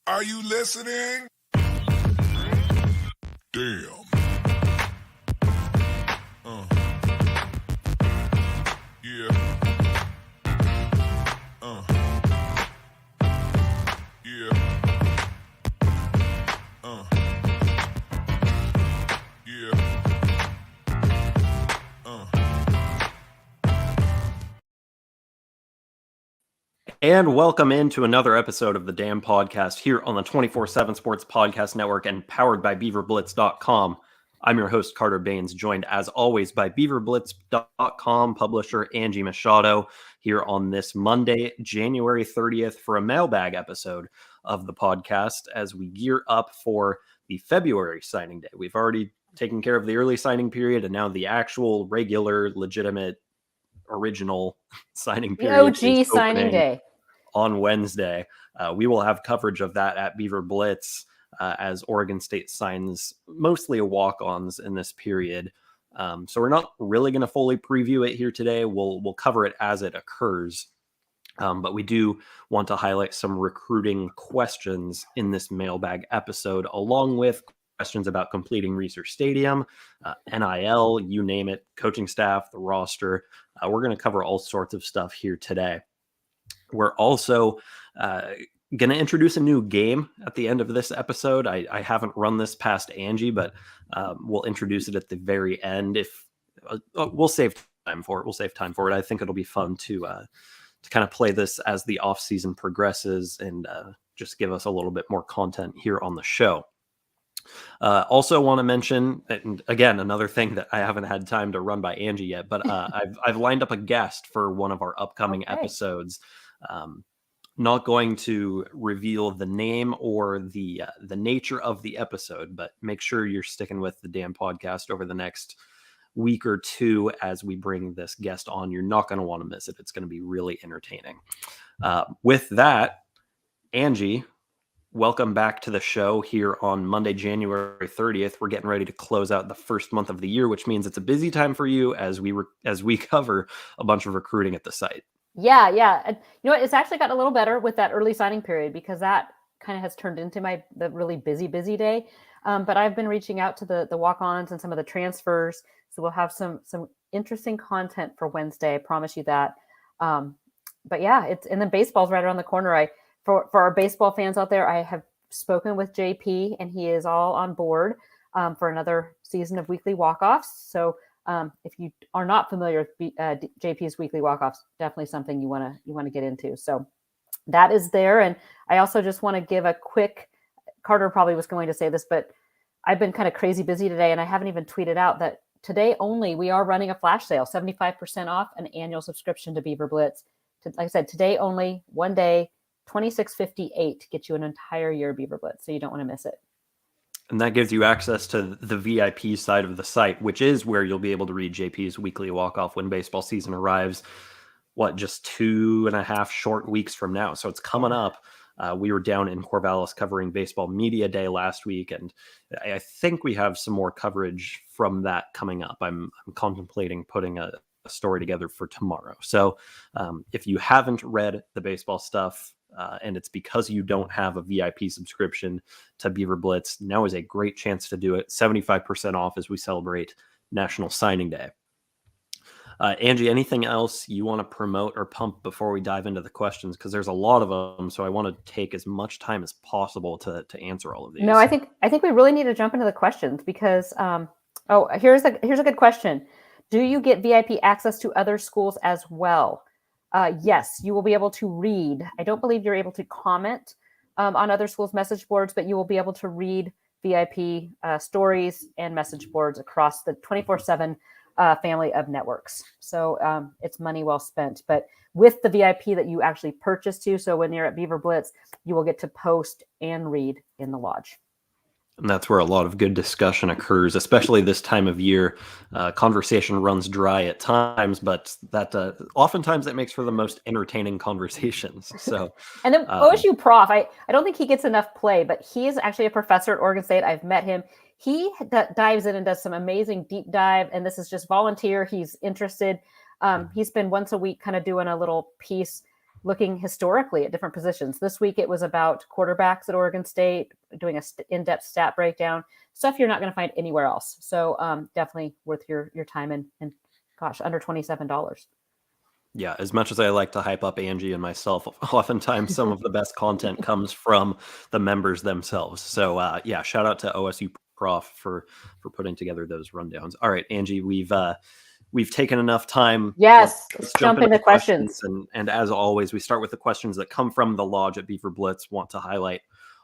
Are you listening? Damn. Yeah. Yeah. Yeah. And welcome into another episode of the Damn Podcast here on the 24/7 Sports Podcast Network and powered by BeaverBlitz.com. I'm your host, Carter Bahns, joined as always by BeaverBlitz.com publisher Angie Machado here on this Monday, January 30th for a Mailbag episode of the podcast as we gear up for the February signing day. We've already taken care of the early signing period and now the actual regular, legitimate, original signing period. The OG signing day. On Wednesday. We will have coverage of that at BeaverBlitz as Oregon State signs mostly walk-ons in this period. So we're not really going to fully preview it here today. We'll cover it as it occurs. But we do want to highlight some recruiting questions in this mailbag episode, along with questions about completing Research Stadium, NIL, you name it, coaching staff, the roster. We're going to cover all sorts of stuff here today. We're also going to introduce a new game at the end of this episode. I haven't run this past Angie, but we'll introduce it at the very end. If we'll save time for it. I think it'll be fun to kind of play this as the off season progresses and just give us a little bit more content here on the show. Also want to mention, and again, another thing that I haven't had time to run by Angie yet, but I've lined up a guest for one of our upcoming episodes. Not going to reveal the name or the nature of the episode, but make sure you're sticking with the damn podcast over the next week or two as we bring this guest on. You're not going to want to miss it. It's going to be really entertaining. With that, Angie, welcome back to the show here on Monday, January 30th. We're getting ready to close out the first month of the year, which means it's a busy time for you as we cover a bunch of recruiting at the site. Yeah. You know what? It's actually gotten a little better with that early signing period because that kind of has turned into the really busy day. But I've been reaching out to the walk-ons and some of the transfers. So we'll have some interesting content for Wednesday. I promise you that. But yeah, and then baseball's right around the corner. For our baseball fans out there, I have spoken with JP and he is all on board for another season of weekly walk-offs. So if you are not familiar with JP's weekly walk-offs, definitely something you want to get into. So that is there. And I also just want to give a quick, Carter probably was going to say this, but I've been kind of crazy busy today and I haven't even tweeted out that today only we are running a flash sale, 75% off an annual subscription to BeaverBlitz. Like I said, today only, one day, $26.58 to get you an entire year of BeaverBlitz. So you don't want to miss it. And that gives you access to the VIP side of the site, which is where you'll be able to read JP's weekly walk-off when baseball season arrives. Just 2.5 short weeks from now. So it's coming up. We were down in Corvallis covering Baseball Media Day last week, and I think we have some more coverage from that coming up. I'm contemplating putting a story together for tomorrow. So if you haven't read the baseball stuff, and it's because you don't have a VIP subscription to BeaverBlitz, now is a great chance to do it. 75% off as we celebrate National Signing Day. Angie, anything else you want to promote or pump before we dive into the questions? Because there's a lot of them, so I want to take as much time as possible to answer all of these. No, I think we really need to jump into the questions because here's a good question. Do you get VIP access to other schools as well? Yes, you will be able to read. I don't believe you're able to comment on other schools' message boards, but you will be able to read VIP stories and message boards across the 24/7 family of networks. So it's money well spent. But with the VIP that you actually purchase to, so when you're at BeaverBlitz, you will get to post and read in the lodge. And that's where a lot of good discussion occurs, especially this time of year. Conversation runs dry at times, but that oftentimes that makes for the most entertaining conversations. So, and then OSU prof, I don't think he gets enough play, but he is actually a professor at Oregon State. I've met him. He dives in and does some amazing deep dive, and this is just volunteer. He's interested. He's been once a week kind of doing a little piece looking historically at different positions. This week it was about quarterbacks at Oregon State, doing a in-depth stat breakdown, stuff you're not going to find anywhere else. So definitely worth your time, and gosh, under $27. Yeah, as much as I like to hype up Angie and myself, oftentimes some of the best content comes from the members themselves. So yeah, shout out to OSU Prof for putting together those rundowns. All right, Angie, we've taken enough time. Yes, Let's jump into questions. And as always, we start with the questions that come from the lodge at BeaverBlitz. Want to highlight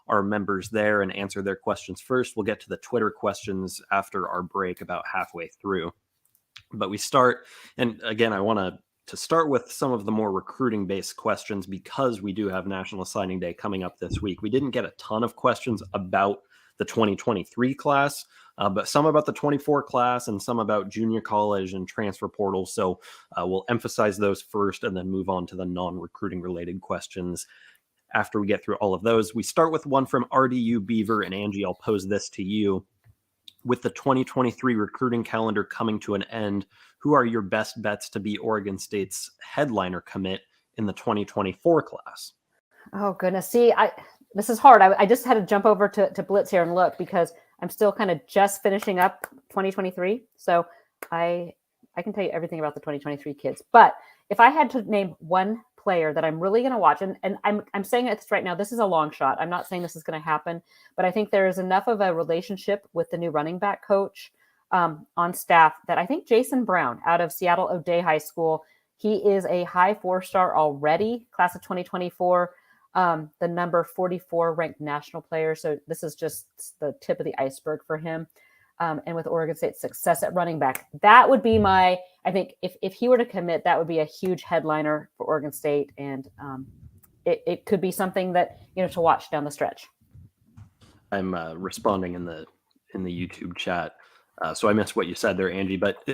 our members there and answer their questions first. We'll get to the Twitter questions after our break, about halfway through. But we start, and again, I want to start with some of the more recruiting based questions, because we do have National Signing Day coming up this week. We didn't get a ton of questions about the 2023 class, but some about the 24 class and some about junior college and transfer portal. So we'll emphasize those first and then move on to the non-recruiting related questions after we get through all of those. We start with one from RDU Beaver, and Angie, I'll pose this to you. With the 2023 recruiting calendar coming to an end, who are your best bets to be Oregon State's headliner commit in the 2024 class? Oh, goodness. See, this is hard. I just had to jump over to Blitz here and look, because I'm still kind of just finishing up 2023. So I can tell you everything about the 2023 kids. But if I had to name one player that I'm really going to watch, and I'm saying it right now, this is a long shot. I'm not saying this is going to happen, but I think there is enough of a relationship with the new running back coach on staff that I think Jason Brown out of Seattle O'Day High School, he is a high 4-star already, class of 2024, the number 44 ranked national player. So this is just the tip of the iceberg for him. And with Oregon State's success at running back, that would be I think if he were to commit, that would be a huge headliner for Oregon State. And it could be something that, to watch down the stretch. I'm responding in the YouTube chat. So I missed what you said there, Angie, but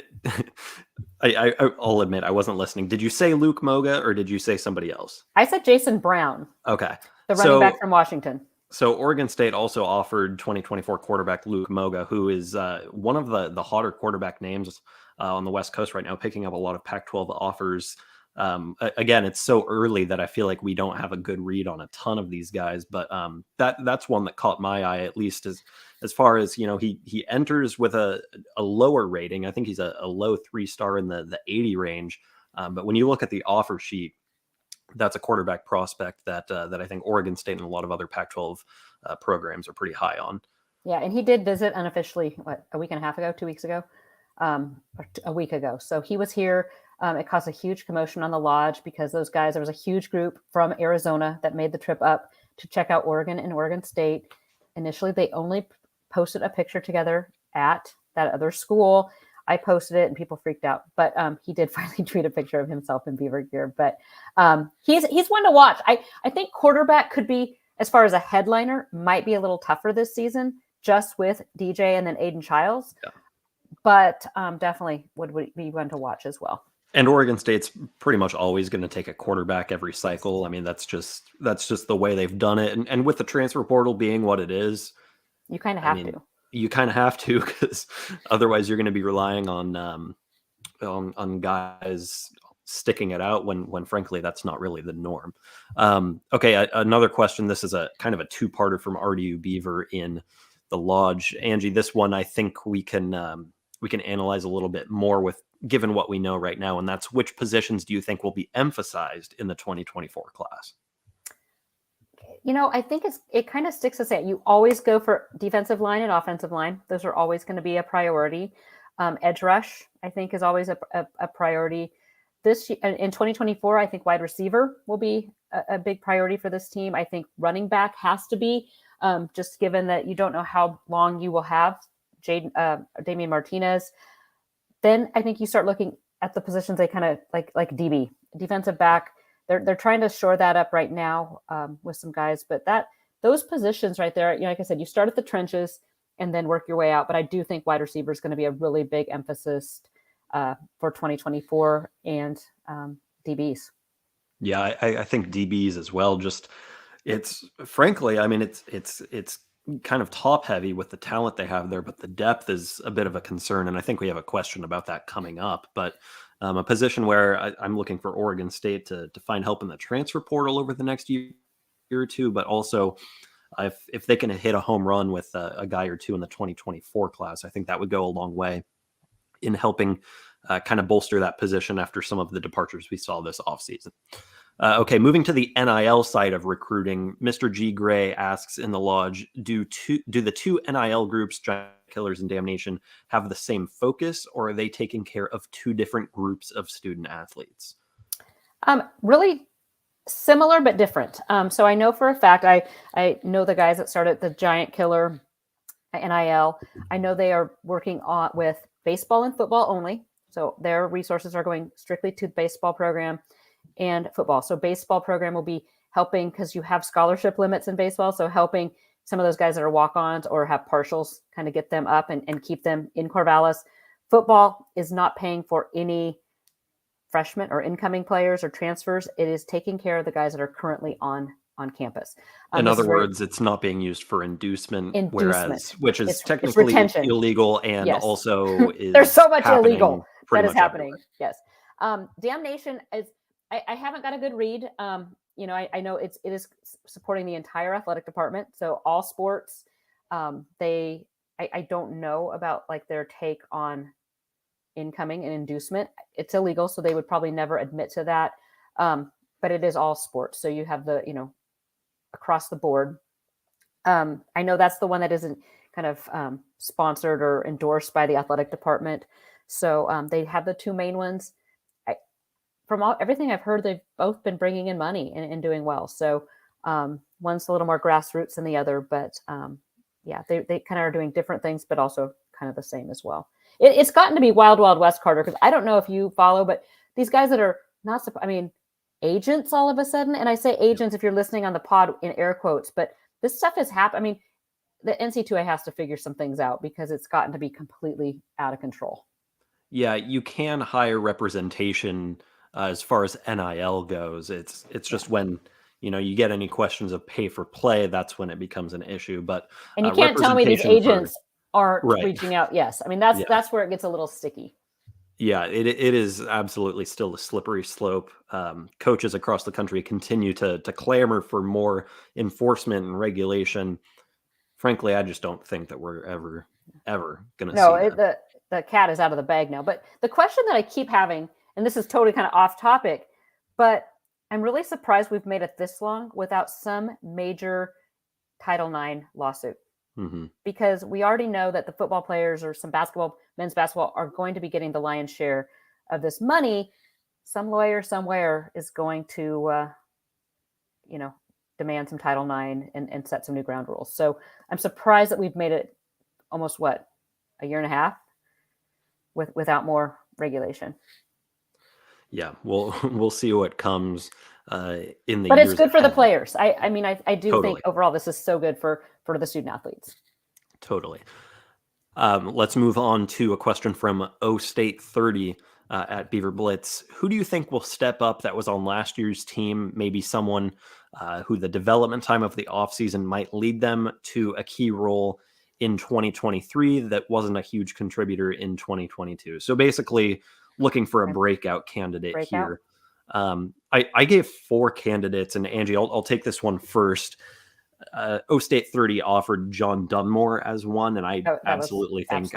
I'll admit I wasn't listening. Did you say Luke Moga or did you say somebody else? I said Jason Brown. Okay. The running back from Washington. So Oregon State also offered 2024 quarterback Luke Moga, who is one of the hotter quarterback names on the West Coast right now, picking up a lot of Pac-12 offers. Again, it's so early that I feel like we don't have a good read on a ton of these guys, but that's one that caught my eye, at least as far as, he enters with a lower rating. I think he's a low 3-star in the 80 range. But when you look at the offer sheet, that's a quarterback prospect that I think Oregon State and a lot of other Pac-12 programs are pretty high on. Yeah, and he did visit unofficially, a week and a half ago, 2 weeks ago, or a week ago. So he was here. It caused a huge commotion on the lodge because those guys, there was a huge group from Arizona that made the trip up to check out Oregon and Oregon State. Initially, they only posted a picture together at that other school. I posted it and people freaked out, but he did finally tweet a picture of himself in Beaver gear. But he's one to watch. I think quarterback could be, as far as a headliner, might be a little tougher this season, just with DJ and then Aiden Childs. Yeah. But definitely would be one to watch as well. And Oregon State's pretty much always going to take a quarterback every cycle. I mean, that's just the way they've done it. And with the transfer portal being what it is, you kind of have to. You kind of have to, because otherwise you're going to be relying on guys sticking it out when frankly that's not really the norm. Okay, another question. This is a kind of a two-parter from RDU Beaver in the lodge. Angie, this one I think we can analyze a little bit more with given what we know right now, and that's which positions do you think will be emphasized in the 2024 class? I think it kind of sticks to say you always go for defensive line and offensive line. Those are always going to be a priority. Edge rush, I think, is always a priority. This in 2024, I think wide receiver will be a big priority for this team. I think running back has to be, just given that you don't know how long you will have Damian Martinez. Then I think you start looking at the positions they kind of like DB, defensive back. They're trying to shore that up right now with some guys, but those positions right there, like I said, you start at the trenches and then work your way out. But I do think wide receiver is going to be a really big emphasis for 2024 and DBs. Yeah, I think DBs as well. Just it's frankly, I mean, it's kind of top heavy with the talent they have there, but the depth is a bit of a concern. And I think we have a question about that coming up. But A position where I'm looking for Oregon State to find help in the transfer portal over the next year or two, but also if they can hit a home run with a guy or two in the 2024 class, I think that would go a long way in helping kind of bolster that position after some of the departures we saw this offseason. Okay, moving to the NIL side of recruiting, Mr. G. Gray asks in the lodge, do the two NIL groups, Giant Killers and Damnation, have the same focus, or are they taking care of two different groups of student athletes? Really similar but different. So I know for a fact, I know the guys that started the Giant Killer NIL. I know they are working on with baseball and football only. So their resources are going strictly to the baseball program and football. So baseball program will be helping because you have scholarship limits in baseball. So helping some of those guys that are walk-ons or have partials, kind of get them up and keep them in Corvallis. Football is not paying for any freshmen or incoming players or transfers. It is taking care of the guys that are currently on campus. In other words, it's not being used for inducement. Whereas, which is it's technically illegal and also is there's so much illegal that is happening. Everywhere. Yes. Damnation is, I haven't got a good read. I know it is supporting the entire athletic department. So all sports, I don't know about like their take on incoming and inducement. It's illegal. So they would probably never admit to that. But it is all sports. So you have the, across the board. I know that's the one that isn't kind of sponsored or endorsed by the athletic department. So they have the two main ones. From everything I've heard, they've both been bringing in money and doing well. So one's a little more grassroots than the other, but they kind of are doing different things, but also kind of the same as well. It's gotten to be wild, wild west, Carter, because I don't know if you follow, but these guys that are not, agents all of a sudden, and I say agents if you're listening on the pod in air quotes, but this stuff has happened. The NC2A has to figure some things out because it's gotten to be completely out of control. Yeah, you can hire representation as far as NIL goes. It's just when you get any questions of pay for play, that's when it becomes an issue. But and you can't tell me these agents aren't reaching out. Yes, that's where it gets a little sticky. Yeah, it is absolutely still a slippery slope. Coaches across the country continue to clamor for more enforcement and regulation. Frankly, I just don't think that we're ever going to see that. The cat is out of the bag now. But the question that I keep having, and this is totally kind of off topic, but I'm really surprised we've made it this long without some major Title IX lawsuit. Mm-hmm. Because we already know that the football players or some men's basketball are going to be getting the lion's share of this money. Some lawyer somewhere is going to, demand some Title IX and set some new ground rules. So I'm surprised that we've made it almost a year and a half without more regulation. Yeah, we'll see what comes in the. But years it's good ahead. for the players. I do Totally. think overall this is so good for the student athletes. Totally. Let's move on to a question from O State 30 at BeaverBlitz. Who do you think will step up that was on last year's team? Maybe someone who the development time of the offseason might lead them to a key role in 2023 that wasn't a huge contributor in 2022. So basically looking for a breakout candidate here. I gave 4 candidates, and Angie, I'll take this one first. O State 30 offered John Dunmore as one, and I absolutely think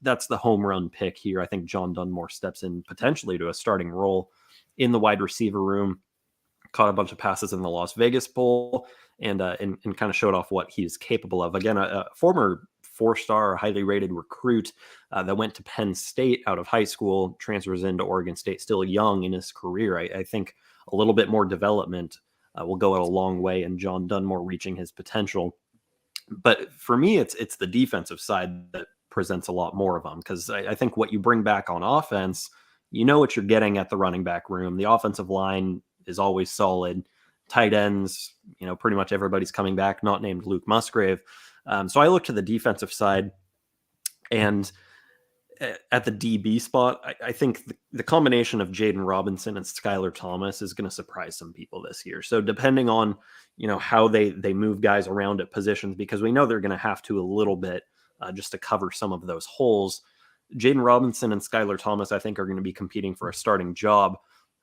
that's the home run pick here. I think John Dunmore steps in potentially to a starting role in the wide receiver room. Caught a bunch of passes in the Las Vegas Bowl and kind of showed off what he's capable of. Again, a former 4-star, highly rated recruit that went to Penn State out of high school, transfers into Oregon State, still young in his career. I think a little bit more development will go a long way in John Dunmore reaching his potential. But for me, it's the defensive side that presents a lot more of them, because I think what you bring back on offense, what you're getting at the running back room. The offensive line is always solid. Tight ends, pretty much everybody's coming back, not named Luke Musgrave. So I look to the defensive side, and at the DB spot, I think the combination of Jaden Robinson and Skylar Thomas is going to surprise some people this year. So depending on, how they move guys around at positions, because we know they're going to have to a little bit just to cover some of those holes. Jaden Robinson and Skylar Thomas, I think, are going to be competing for a starting job.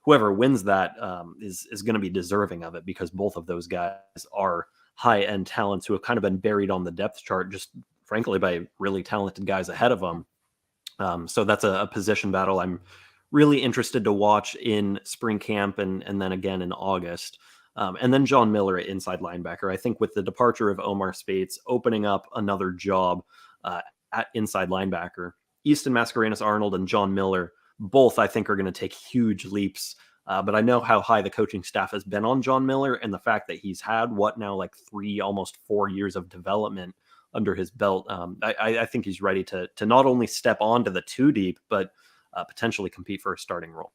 Whoever wins that is going to be deserving of it, because both of those guys are high-end talents who have kind of been buried on the depth chart, just frankly by really talented guys ahead of them. So that's a position battle I'm really interested to watch in spring camp and then again in August. And then John Miller at inside linebacker. I think with the departure of Omar Spates opening up another job at inside linebacker, Easton Mascarenas Arnold and John Miller both, I think, are going to take huge leaps. But I know how high the coaching staff has been on John Miller, and the fact that he's had like 3, almost 4 years of development under his belt. I think he's ready to not only step onto the 2 deep, but potentially compete for a starting role.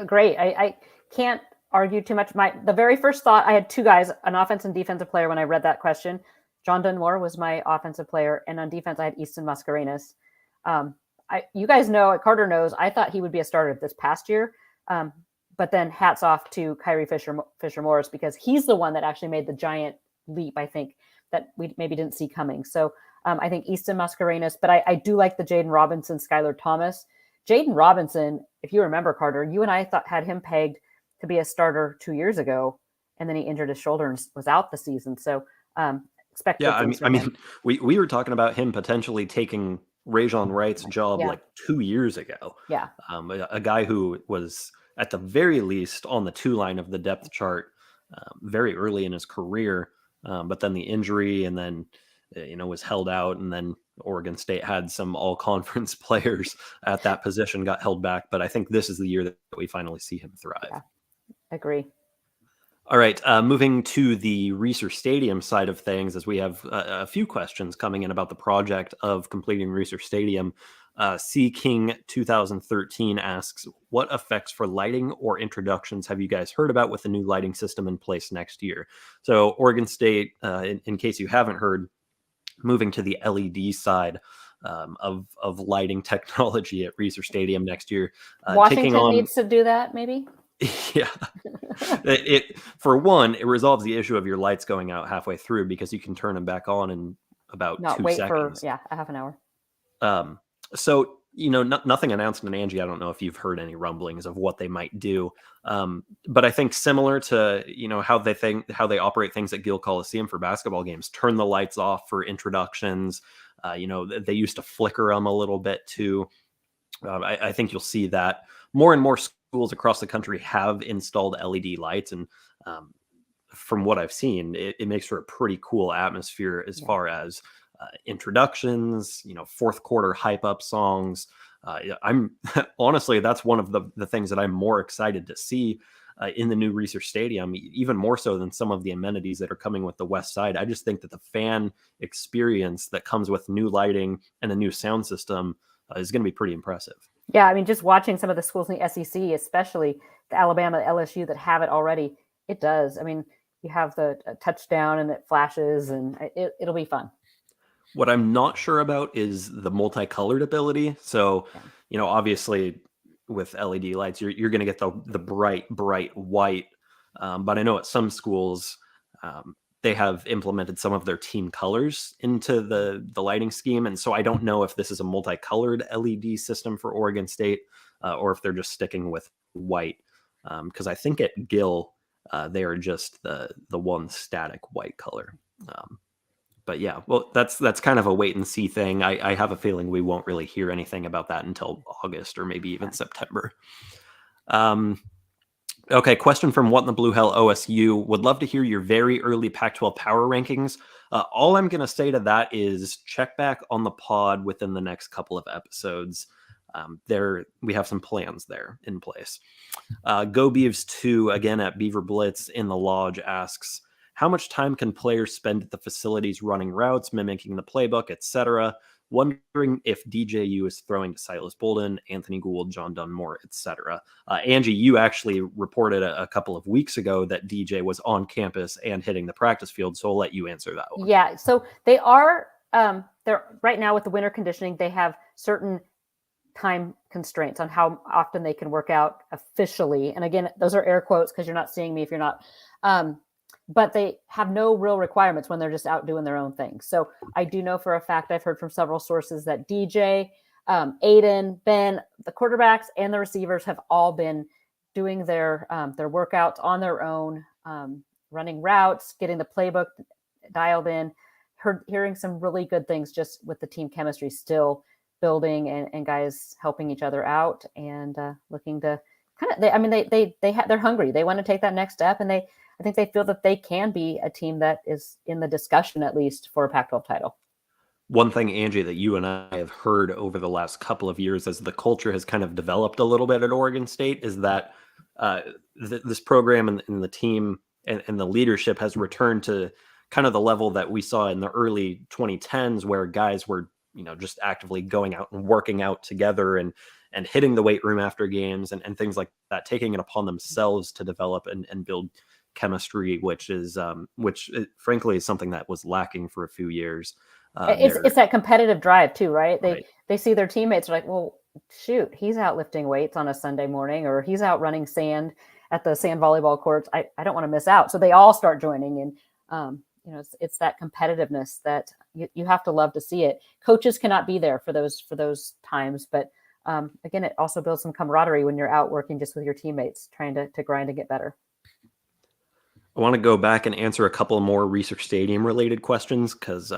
Great. I can't argue too much. The very first thought, I had 2 guys, an offensive and defensive player, when I read that question. John Dunmore was my offensive player, and on defense, I had Easton Mascarenas. You guys know, Carter knows, I thought he would be a starter this past year. But then hats off to Kyrie Fisher Morris, because he's the one that actually made the giant leap, I think, that we maybe didn't see coming. So I think Easton Mascarenas, but I do like the Jaden Robinson, Skylar Thomas. Jaden Robinson, if you remember, Carter, you and I had him pegged to be a starter 2 years ago, and then he injured his shoulder and was out the season. So expect. Yeah, I mean, we were talking about him potentially taking Rajon Wright's job like 2 years ago. Yeah. A guy who was at the very least on the 2 line of the depth chart very early in his career. But then the injury, and then, was held out. And then Oregon State had some all-conference players at that position, got held back. But I think this is the year that we finally see him thrive. Yeah, agree. All right, moving to the Reser Stadium side of things, as we have a few questions coming in about the project of completing Reser Stadium. C King 2013 asks, what effects for lighting or introductions have you guys heard about with the new lighting system in place next year? So Oregon State, in case you haven't heard, moving to the LED side of lighting technology at Reser Stadium next year. Washington needs to do that, maybe? Yeah. For one, it resolves the issue of your lights going out halfway through, because you can turn them back on in about 2 seconds. For a half an hour. So, nothing announced in Angie. I don't know if you've heard any rumblings of what they might do. But I think similar to, how they operate things at Gill Coliseum for basketball games, turn the lights off for introductions. They used to flicker them a little bit too. I think you'll see that more and more schools across the country have installed LED lights. And from what I've seen, it makes for a pretty cool atmosphere as far as introductions, fourth quarter hype up songs. I'm honestly, that's one of the things that I'm more excited to see in the new Reser Stadium, even more so than some of the amenities that are coming with the West Side. I just think that the fan experience that comes with new lighting and a new sound system is going to be pretty impressive. Yeah, I mean, just watching some of the schools in the SEC, especially the Alabama, LSU, that have it already, it does. I mean, you have the touchdown and it flashes, and it'll be fun. What I'm not sure about is the multicolored ability. So, obviously with LED lights, you're going to get the bright white. But I know at some schools, they have implemented some of their team colors into the lighting scheme. And so I don't know if this is a multicolored LED system for Oregon State or if they're just sticking with white. Because I think at Gill, they are just the one static white color. But yeah, well, that's kind of a wait and see thing. I have a feeling we won't really hear anything about that until August or maybe even September. Okay, question from What in the Blue Hell OSU. Would love to hear your very early Pac-12 power rankings. All I'm going to say to that is check back on the pod within the next couple of episodes. We have some plans there in place. Go Beavs 2, again at BeaverBlitz in the Lodge, asks, how much time can players spend at the facilities running routes, mimicking the playbook, etc.? Wondering if DJU is throwing to Silas Bolden, Anthony Gould, John Dunmore, etc. Angie, you actually reported a couple of weeks ago that DJ was on campus and hitting the practice field, so I'll let you answer that one. Yeah, so they are, they're right now with the winter conditioning, they have certain time constraints on how often they can work out officially. And again, those are air quotes because you're not seeing me if you're not. But they have no real requirements when they're just out doing their own thing. So I do know for a fact, I've heard from several sources that DJ Aiden, Ben, the quarterbacks and the receivers have all been doing their workouts on their own, running routes, getting the playbook dialed in, hearing some really good things just with the team chemistry still building and guys helping each other out and looking to kind of, they're hungry. They want to take that next step, and I think they feel that they can be a team that is in the discussion at least for a Pac-12 title. One thing, Angie, that you and I have heard over the last couple of years as the culture has kind of developed a little bit at Oregon State is that this program and the team and the leadership has returned to kind of the level that we saw in the early 2010s, where guys were, just actively going out and working out together and hitting the weight room after games and things like that, taking it upon themselves to develop and build chemistry, which frankly is something that was lacking for a few years. It's that competitive drive too, right? Right. They see their teammates are like, well, shoot, he's out lifting weights on a Sunday morning, or he's out running sand at the sand volleyball courts. I don't want to miss out. So they all start joining, and it's that competitiveness that you have to love to see it. Coaches cannot be there for those times, but again, it also builds some camaraderie when you're out working just with your teammates, trying to grind and get better. I want to go back and answer a couple more Research Stadium related questions because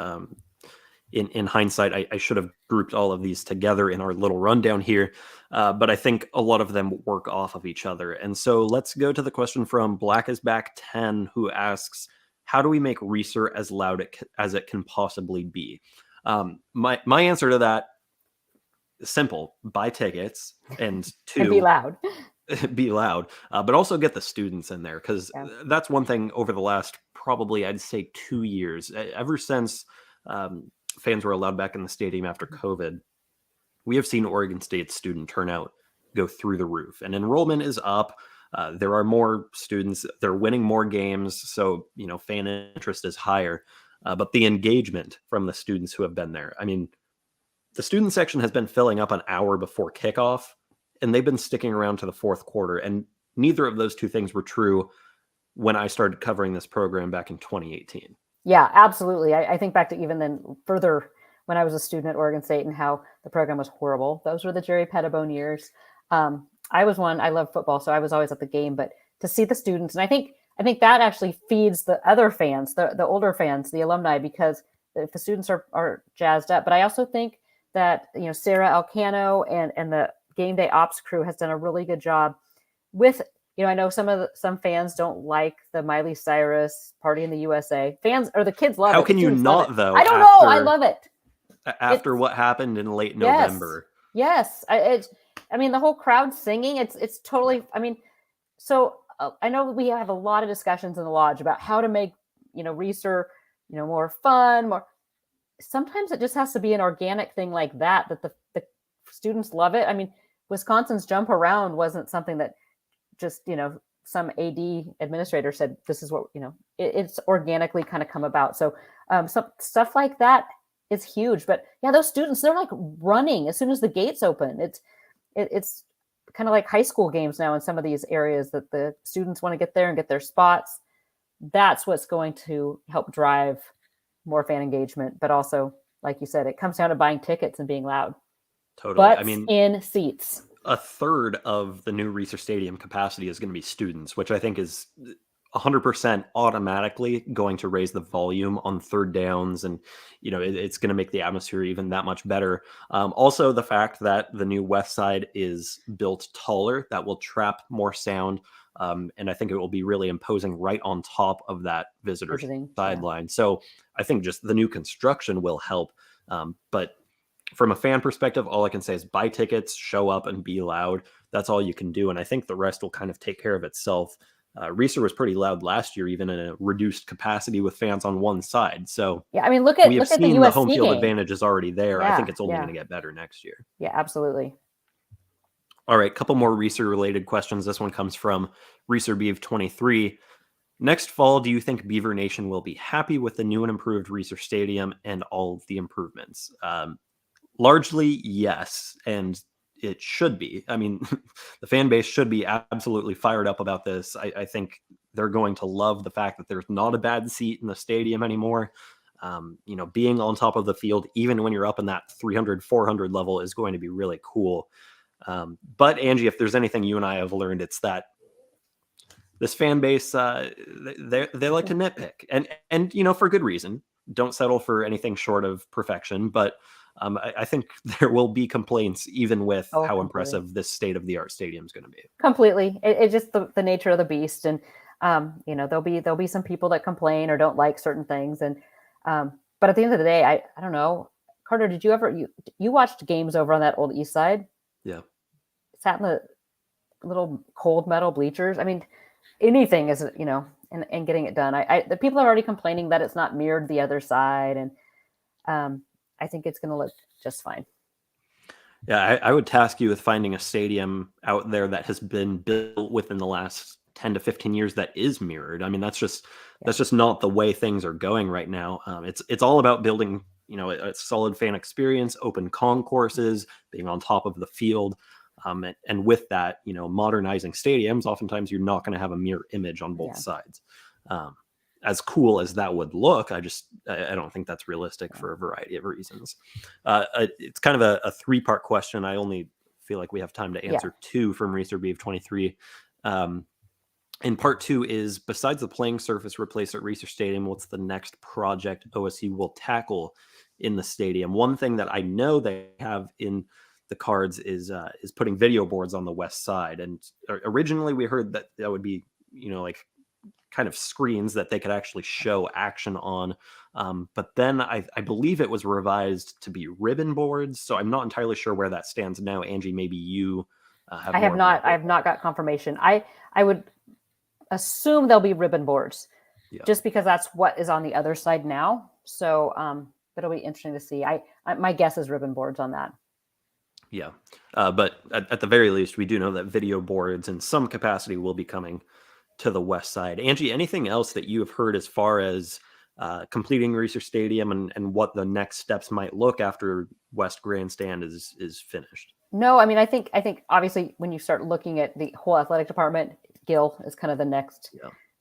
in hindsight, I should have grouped all of these together in our little rundown here, but I think a lot of them work off of each other. And so let's go to the question from Black is Back 10, who asks, how do we make Reser as loud as it can possibly be? My answer to that is simple: buy tickets, and two, and be loud. Be loud, but also get the students in there, because that's one thing over the last probably, I'd say, 2 years, ever since fans were allowed back in the stadium after COVID, we have seen Oregon State student turnout go through the roof, and enrollment is up. There are more students, they're winning more games, so fan interest is higher, but the engagement from the students who have been there, I mean, the student section has been filling up an hour before kickoff, and they've been sticking around to the fourth quarter, and neither of those two things were true when I started covering this program back in 2018. Yeah, absolutely. I think back to even then further when I was a student at Oregon State and how the program was horrible. Those were the Jerry Pettibone years. I was one, I love football, so I was always at the game, but to see the students, and I think that actually feeds the other fans, the older fans, the alumni, because if the students are jazzed up. But I also think that, Sarah Elcano and the game day ops crew has done a really good job with, I know some fans don't like the Miley Cyrus Party in the USA. Fans or the kids love it. How can you not, though? I don't know. I love it. After what happened in late November. Yes. The whole crowd singing, it's totally, so I know we have a lot of discussions in the lodge about how to make, Reser, more fun, sometimes it just has to be an organic thing like that the students love it. Wisconsin's jump around wasn't something that just, some AD administrator said, this is what, it's organically kind of come about. So some stuff like that is huge, but yeah, those students, they're like running as soon as the gates open. It's kind of like high school games now in some of these areas that the students want to get there and get their spots. That's what's going to help drive more fan engagement. But also, like you said, it comes down to buying tickets and being loud. Totally. Butts in seats. A third of the new Reser Stadium capacity is going to be students, which I think is 100% automatically going to raise the volume on third downs, and it's going to make the atmosphere even that much better. Also, the fact that the new west side is built taller, that will trap more sound, and I think it will be really imposing right on top of that visitor sideline. Yeah. So I think just the new construction will help, but from a fan perspective, all I can say is buy tickets, show up, and be loud. That's all you can do, and I think the rest will kind of take care of itself. Reser was pretty loud last year, even in a reduced capacity with fans on one side. So yeah, we have seen the home field game. advantage is already there. Yeah, I think it's only going to get better next year. Yeah, absolutely. All right, couple more Reser related questions. This one comes from Reser Beav 23. Next fall, do you think Beaver Nation will be happy with the new and improved Reser Stadium and all of the improvements? Largely, yes, and it should be. The fan base should be absolutely fired up about this. I think they're going to love the fact that there's not a bad seat in the stadium anymore. being on top of the field, even when you're up in that 300, 400 level, is going to be really cool. But Angie, if there's anything you and I have learned, it's that this fan base, they like to nitpick, and for good reason. Don't settle for anything short of perfection, but I think there will be complaints even with how completely. Impressive this state-of-the-art stadium is going to be. Completely. It's just the nature of the beast, and there'll be some people that complain or don't like certain things, and but at the end of the day, I don't know. Carter, did you ever you watched games over on that old East Side? Yeah, sat in the little cold metal bleachers. I mean, anything is and getting it done. The people are already complaining that it's not mirrored the other side, and I think it's going to look just fine. Yeah, I would task you with finding a stadium out there that has been built within the last 10 to 15 years that is mirrored. I mean, that's just not the way things are going right now. It's all about building, a solid fan experience, open concourses, being on top of the field. And with that, modernizing stadiums, oftentimes you're not going to have a mirror image on both sides. As cool as that would look, I don't think that's realistic for a variety of reasons. It's kind of a three-part question. I only feel like we have time to answer two from Reeser Beav 23. And part two is, besides the playing surface replaced at Reeser Stadium, what's the next project OSU will tackle in the stadium? One thing that I know they have in the cards is putting video boards on the west side. And originally we heard that would be, like kind of screens that they could actually show action on. But then I believe it was revised to be ribbon boards. So I'm not entirely sure where that stands now. Angie, maybe you have. I have not got confirmation. I would assume there'll be ribbon boards, just because that's what is on the other side now. So it'll be interesting to see. My guess is ribbon boards on that. Yeah. But at the very least, we do know that video boards in some capacity will be coming to the west side. Angie, anything else that you have heard as far as completing Reeser Stadium and what the next steps might look after West Grandstand is finished? No, I mean, I think obviously when you start looking at the whole athletic department, Gil is kind of the next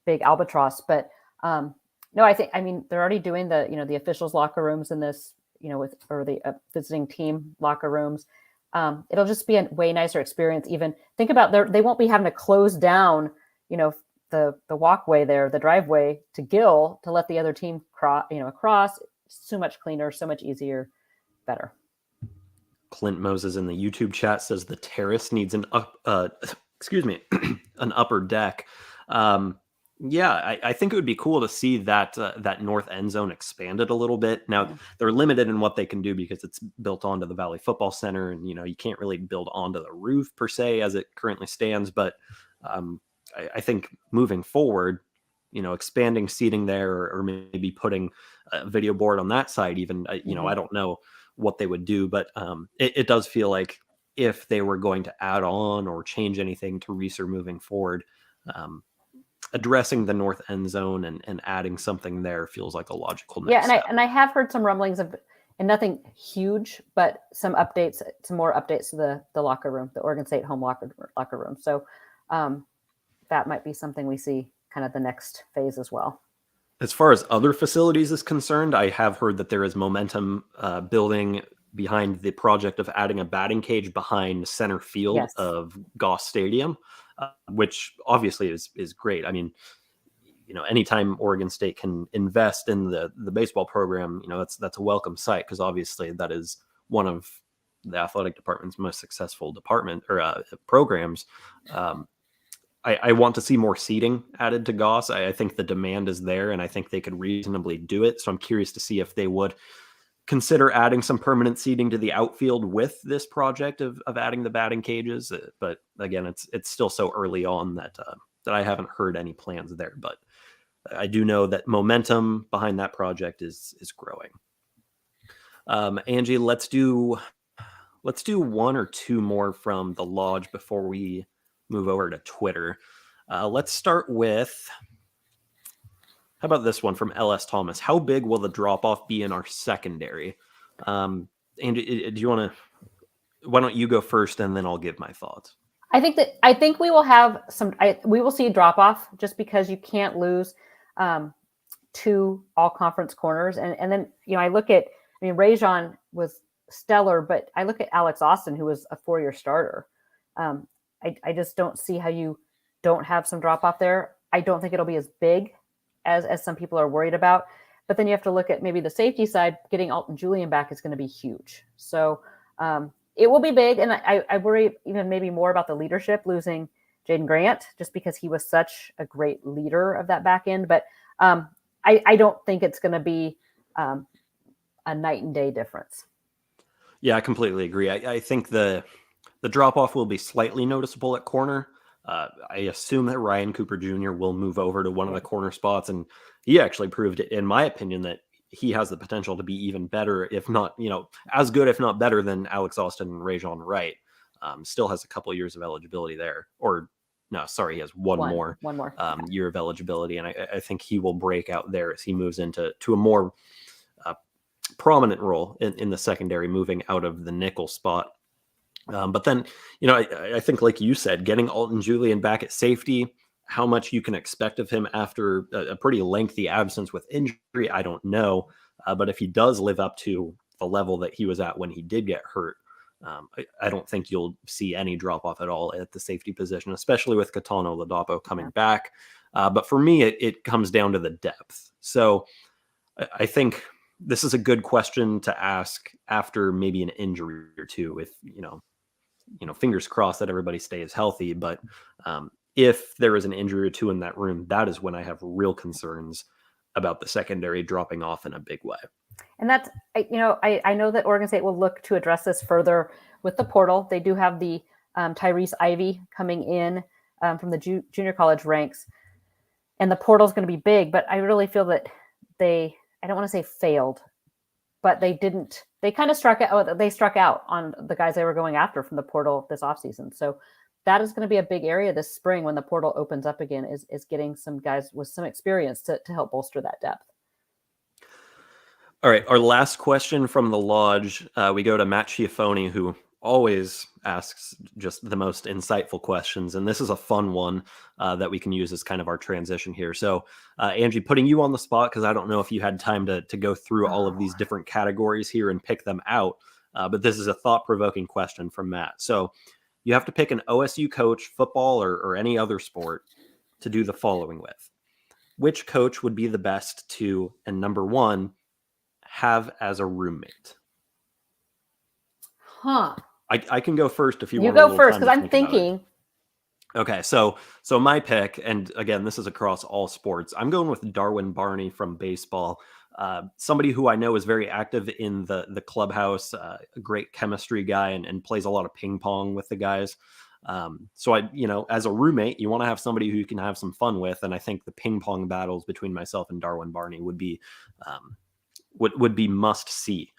big albatross. But no, I mean, they're already doing the officials locker rooms in this, or the visiting team locker rooms. It'll just be a way nicer experience. Even think about they won't be having to close down, the walkway there, the driveway to Gil to let the other team across. So much cleaner, so much easier, better. Clint Moses in the YouTube chat says the terrace needs an upper deck. I think it would be cool to see that north end zone expanded a little bit. Now they're limited in what they can do because it's built onto the Valley Football Center, and you can't really build onto the roof per se as it currently stands. But I think moving forward, expanding seating there, or maybe putting a video board on that side, even I don't know what they would do, but it does feel like if they were going to add on or change anything to Reeser moving forward, addressing the north end zone and adding something there feels like a logical next step. And I have heard some rumblings of, and nothing huge, but some more updates to the locker room, the Oregon State home locker room. So that might be something we see kind of the next phase as well. As far as other facilities is concerned, I have heard that there is momentum building behind the project of adding a batting cage behind center field of Goss Stadium, which obviously is great. I mean, anytime Oregon State can invest in the baseball program, that's a welcome sight, because obviously that is one of the athletic department's most successful programs. I want to see more seating added to Goss. I think the demand is there, and I think they could reasonably do it. So I'm curious to see if they would consider adding some permanent seating to the outfield with this project of adding the batting cages. But again, it's still so early on that I haven't heard any plans there. But I do know that momentum behind that project is growing. Angie, let's do one or two more from the Lodge before we move over to Twitter. Let's start with, how about this one from LS Thomas? How big will the drop-off be in our secondary? And do you want to, why don't you go first and then I'll give my thoughts? I think we will have we will see a drop-off, just because you can't lose 2 all-conference corners. And then, I look at, Rajon was stellar, but I look at Alex Austin, who was a 4-year starter. I just don't see how you don't have some drop off there. I don't think it'll be as big as some people are worried about. But then you have to look at maybe the safety side. Getting Alton Julian back is going to be huge. So it will be big. And I worry even maybe more about the leadership, losing Jaden Grant, just because he was such a great leader of that back end. But I don't think it's going to be a night and day difference. Yeah, I completely agree. I think the drop off will be slightly noticeable at corner. I assume that Ryan Cooper Jr. will move over to one of the corner spots, and he actually proved, in my opinion, that he has the potential to be even better, if not, as good, if not better than Alex Austin and Rajon Wright. Still has a couple of years of eligibility there, or no, sorry, he has one more year of eligibility, and I think he will break out there as he moves into a more prominent role in the secondary, moving out of the nickel spot. But then, I think, like you said, getting Alton Julian back at safety, how much you can expect of him after a pretty lengthy absence with injury, I don't know. But if he does live up to the level that he was at when he did get hurt, I don't think you'll see any drop off at all at the safety position, especially with Katano Ladapo coming back. But for me, it comes down to the depth. So I think this is a good question to ask after maybe an injury or two, if, fingers crossed that everybody stays healthy. But if there is an injury or two in that room, that is when I have real concerns about the secondary dropping off in a big way. And that's, I know that Oregon State will look to address this further with the portal. They do have the Tyrese Ivy coming in from the junior college ranks, and the portal is going to be big. But I really feel that I don't want to say failed, but they kind of struck out. They struck out on the guys they were going after from the portal this offseason. So that is going to be a big area this spring when the portal opens up again, is getting some guys with some experience to help bolster that depth. All right. Our last question from the Lodge, we go to Matt Schiaffoni, who always asks just the most insightful questions. And this is a fun one that we can use as kind of our transition here. So Angie, putting you on the spot, because I don't know if you had time to go through all of these different categories here and pick them out. But this is a thought-provoking question from Matt. So you have to pick an OSU coach, football or any other sport, to do the following with. Which coach would be the best to, and number one, have as a roommate? I can go first if you want. You go first, because I'm thinking. Okay, so my pick, and again, this is across all sports, I'm going with Darwin Barney from baseball. Somebody who I know is very active in the clubhouse, a great chemistry guy, and plays a lot of ping pong with the guys. So as a roommate, you want to have somebody who you can have some fun with, and I think the ping pong battles between myself and Darwin Barney would be must see.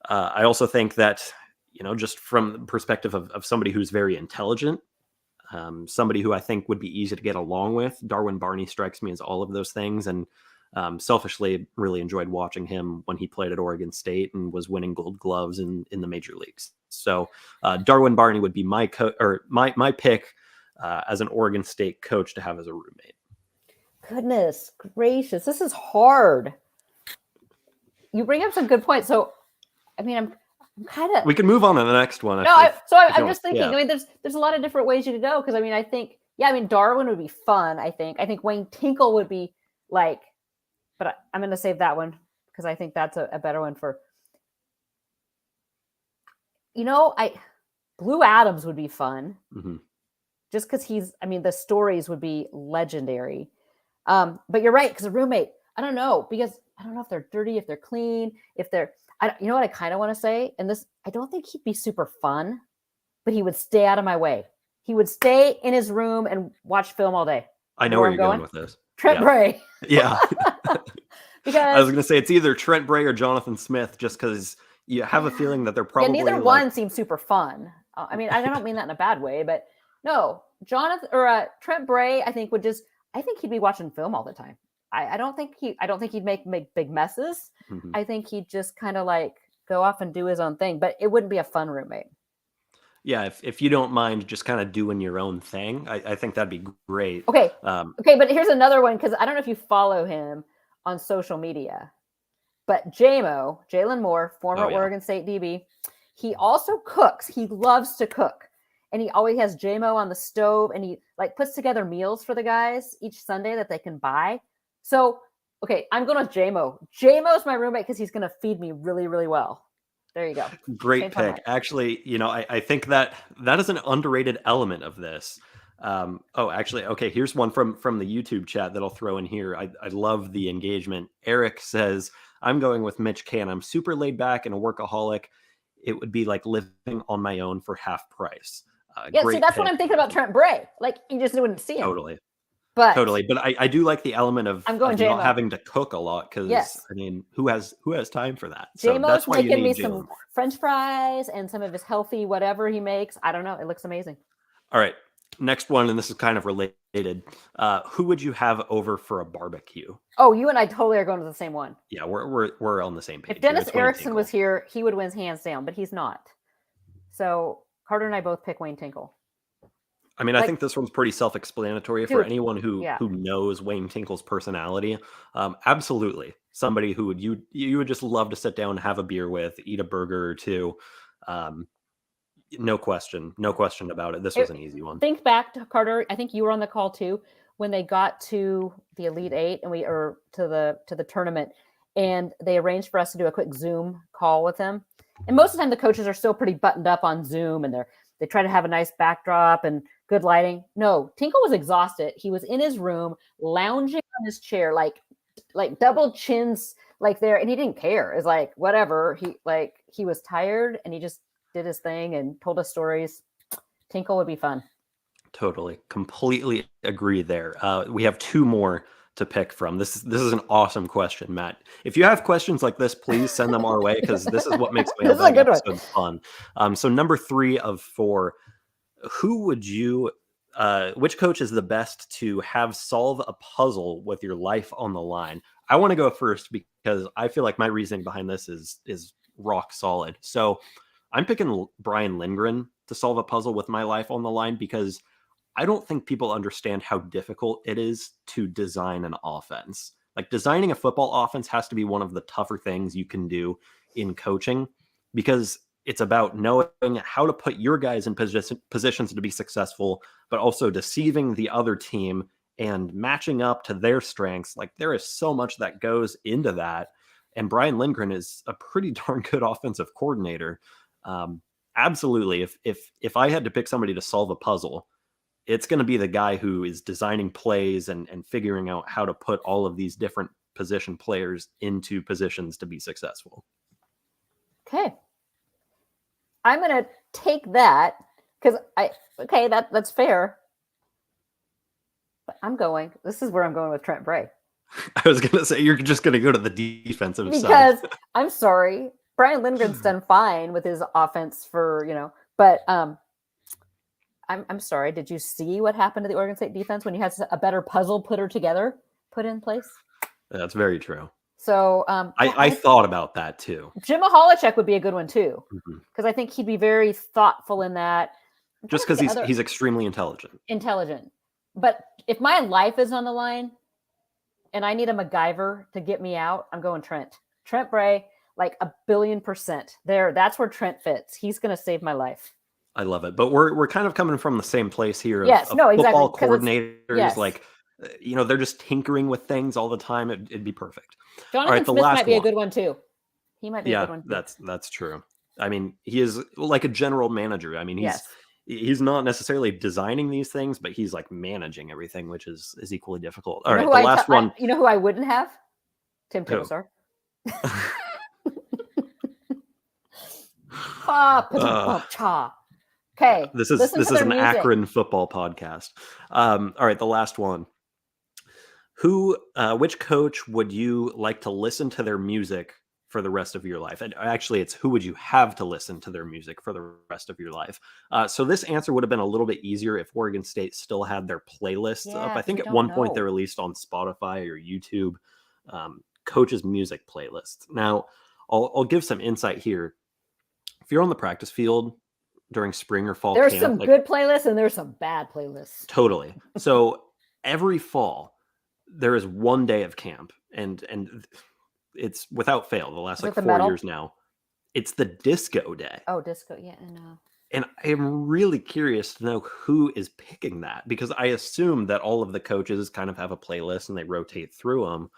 I also think that, just from the perspective of somebody who's very intelligent, somebody who I think would be easy to get along with, Darwin Barney strikes me as all of those things. And selfishly really enjoyed watching him when he played at Oregon State and was winning Gold Gloves in the major leagues. So Darwin Barney would be my pick as an Oregon State coach to have as a roommate. Goodness gracious, this is hard. You bring up some good points. So, I'm kind of. We can move on to the next one. I'm just thinking. Yeah. There's a lot of different ways you could go, because I think Darwin would be fun. I think Wayne Tinkle would be like, but I'm going to save that one because I think that's a better one for. Blue Adams would be fun, just because the stories would be legendary. But you're right, because a roommate, I don't know, because I don't know if they're dirty, if they're clean, if they're, you know what I kind of want to say? And this, I don't think he'd be super fun, but he would stay out of my way. He would stay in his room and watch film all day. I know where you're going with this. Trent Bray. Yeah. Because I was going to say it's either Trent Bray or Jonathan Smith, just because you have a feeling that they're probably neither one seems super fun. I don't mean that in a bad way, but no, Jonathan or Trent Bray, I think he'd be watching film all the time. I don't think he'd make big messes. I think he'd just kind of like go off and do his own thing, but it wouldn't be a fun roommate. Yeah, if you don't mind just kind of doing your own thing, I think that'd be great. Okay. Okay, but here's another one, because I don't know if you follow him on social media. But Jalen Moore, former Oregon State DB, he also cooks. He loves to cook. And he always has JMO on the stove, and he like puts together meals for the guys each Sunday that they can buy. So, okay, I'm going with JMO. JMO's my roommate because he's going to feed me really, really well. There you go. Great pick. Actually, I think that is an underrated element of this. Okay, here's one from the YouTube chat that I'll throw in here. I love the engagement. Eric says, I'm going with Mitch Can. I'm super laid back and a workaholic. It would be like living on my own for half price. See, that's what I'm thinking about Trent Bray. Like, you just wouldn't see him. Totally. But I do like the element of not having to cook a lot because I mean, who has time for that? So that's why making me some French fries and some of his healthy whatever he makes. I don't know. It looks amazing. All right. Next one, and this is kind of related. Who would you have over for a barbecue? Oh, you and I totally are going to the same one. Yeah, we're on the same page. If Dennis Erickson was here, he would win hands down, but he's not. So Carter and I both pick Wayne Tinkle. I mean, I think this one's pretty self-explanatory for anyone who knows Wayne Tinkle's personality. Absolutely, somebody who you would just love to sit down and have a beer with, eat a burger or two. No question about it. This was an easy one. Think back to Carter. I think you were on the call too when they got to the Elite Eight and to the tournament, and they arranged for us to do a quick Zoom call with him. And most of the time, the coaches are still pretty buttoned up on Zoom, and they try to have a nice backdrop and good lighting. No, Tinkle was exhausted. He was in his room, lounging on his chair, like double chins, like there, and he didn't care. It's like whatever. He was tired, and he just did his thing and told us stories. Tinkle would be fun. Totally. Completely agree there. We have two more to pick from. This is an awesome question, Matt. If you have questions like this, please send them our way because this is what makes Mailbag episodes fun. So number 3 of 4, who would you which coach is the best to have solve a puzzle with your life on the line? I want to go first because I feel like my reasoning behind this is rock solid. So I'm picking Brian Lindgren to solve a puzzle with my life on the line because I don't think people understand how difficult it is to design an offense. Like designing a football offense has to be one of the tougher things you can do in coaching because it's about knowing how to put your guys in positions to be successful, but also deceiving the other team and matching up to their strengths. Like there is so much that goes into that. And Brian Lindgren is a pretty darn good offensive coordinator. Absolutely. If I had to pick somebody to solve a puzzle, it's going to be the guy who is designing plays and figuring out how to put all of these different position players into positions to be successful. Okay. I'm going to take that because that's fair. But this is where I'm going with Trent Bray. I was going to say, you're just going to go to the defensive side. Because I'm sorry, Brian Lindgren's done fine with his offense but I'm sorry. Did you see what happened to the Oregon State defense when you had a better puzzle put in place? That's very true. So I thought about that too. Jim Mahalichek would be a good one too, because I think he'd be very thoughtful in that. Just because he's extremely intelligent. But if my life is on the line and I need a MacGyver to get me out, I'm going Trent. Trent Bray, like 1,000,000,000% there. That's where Trent fits. He's going to save my life. I love it. But we're kind of coming from the same place here. Football coordinators, like, they're just tinkering with things all the time. It'd be perfect. Jonathan Smith might be a good one too. He might be a good one too. That's true. I mean, he is like a general manager. I mean, he's not necessarily designing these things, but he's like managing everything, which is equally difficult. All right, the last one. You know who I wouldn't have? Tim Tibesar. Okay. This is an Akron football podcast. All right, the last one. Which coach would you like to listen to their music for the rest of your life? And actually, it's who would you have to listen to their music for the rest of your life? So this answer would have been a little bit easier if Oregon State still had their playlists up. I think at one point they're released on Spotify or YouTube, coaches' music playlists. Now, I'll give some insight here. If you're on the practice field during spring or fall there's camp, some good playlists and there's some bad playlists. Totally. So every fall, there is one day of camp, and it's without fail the last Is like it the 4 medal? years now. It's the disco day. Oh, disco. Yeah, I know. And I am really curious to know who is picking that, because I assume that all of the coaches kind of have a playlist and they rotate through them.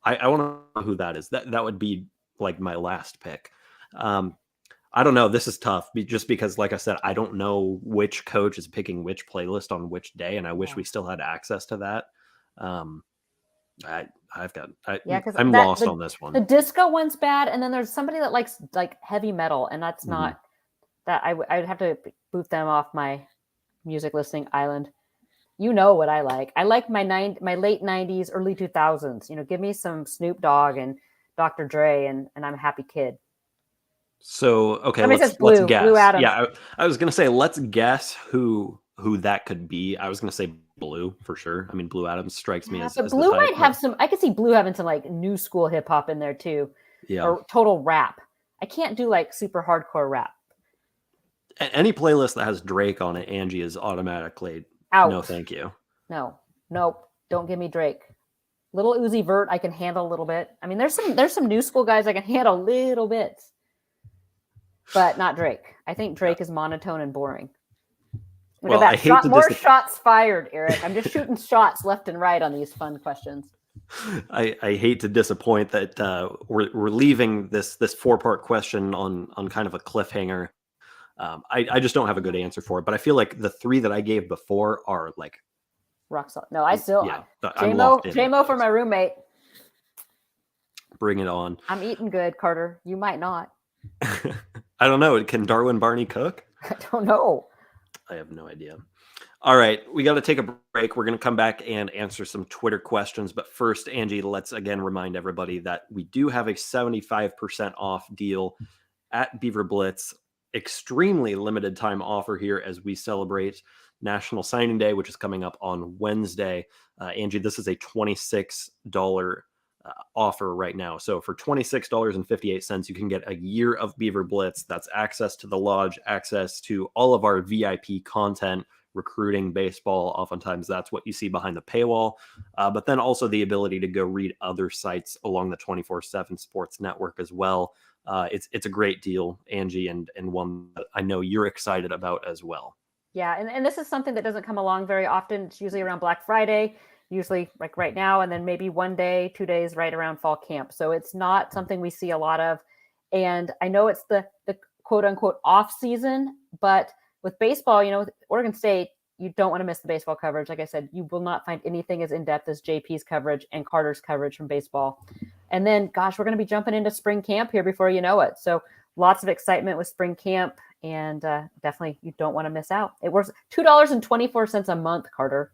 I want to know who that is. That would be like my last pick. I don't know. This is tough just because, like I said, I don't know which coach is picking which playlist on which day, and I wish we still had access to that. Because I'm lost on this one. The disco one's bad, and then there's somebody that likes like heavy metal, and that's not that I'd have to boot them off my music listening island. You know what I like? I like my late 90s, early 2000s. You know, give me some Snoop Dogg and Dr. Dre, and I'm a happy kid. So okay, let's guess. Blue Adams. Yeah, I was gonna say let's guess who that could be. I was gonna say Blue for sure. I mean, Blue Adams strikes me as Blue the type, might have some. I could see Blue having some like new school hip hop in there too. Yeah, or total rap. I can't do like super hardcore rap. Any playlist that has Drake on it, Angie is automatically out. No, thank you. Nope. Don't give me Drake. Little Uzi Vert, I can handle a little bit. I mean, there's some new school guys I can handle a little bit, but not Drake. I think Drake is monotone and boring. Look at that. More shots fired, Eric. I'm just shooting shots left and right on these fun questions. I hate to disappoint that we're leaving this 4-part question on kind of a cliffhanger. I just don't have a good answer for it, but I feel like the 3 that I gave before are like rock solid. No, I still JMO for my roommate. Bring it on. I'm eating good, Carter. You might not. I don't know. Can Darwin Barney cook? I don't know. I have no idea. All right, we got to take a break. We're going to come back and answer some Twitter questions. But first, Angie, let's again remind everybody that we do have a 75% off deal at BeaverBlitz. Extremely limited time offer here as we celebrate National Signing Day, which is coming up on Wednesday. Angie, this is a $26 offer right now. So for $26.58, you can get a year of BeaverBlitz. That's access to the lodge, access to all of our VIP content, recruiting, baseball. Oftentimes that's what you see behind the paywall, but then also the ability to go read other sites along the 24/7 Sports Network as well. It's a great deal, Angie, and one that I know you're excited about as well. Yeah, and this is something that doesn't come along very often. It's usually around Black Friday, usually like right now, and then maybe 1 day, 2 days right around fall camp. So it's not something we see a lot of. And I know it's the quote unquote off season, but with baseball, with Oregon State, you don't want to miss the baseball coverage. Like I said, you will not find anything as in-depth as JP's coverage and Carter's coverage from baseball. And then, gosh, we're going to be jumping into spring camp here before you know it. So lots of excitement with spring camp, and definitely you don't want to miss out. It was $2.24 a month, Carter.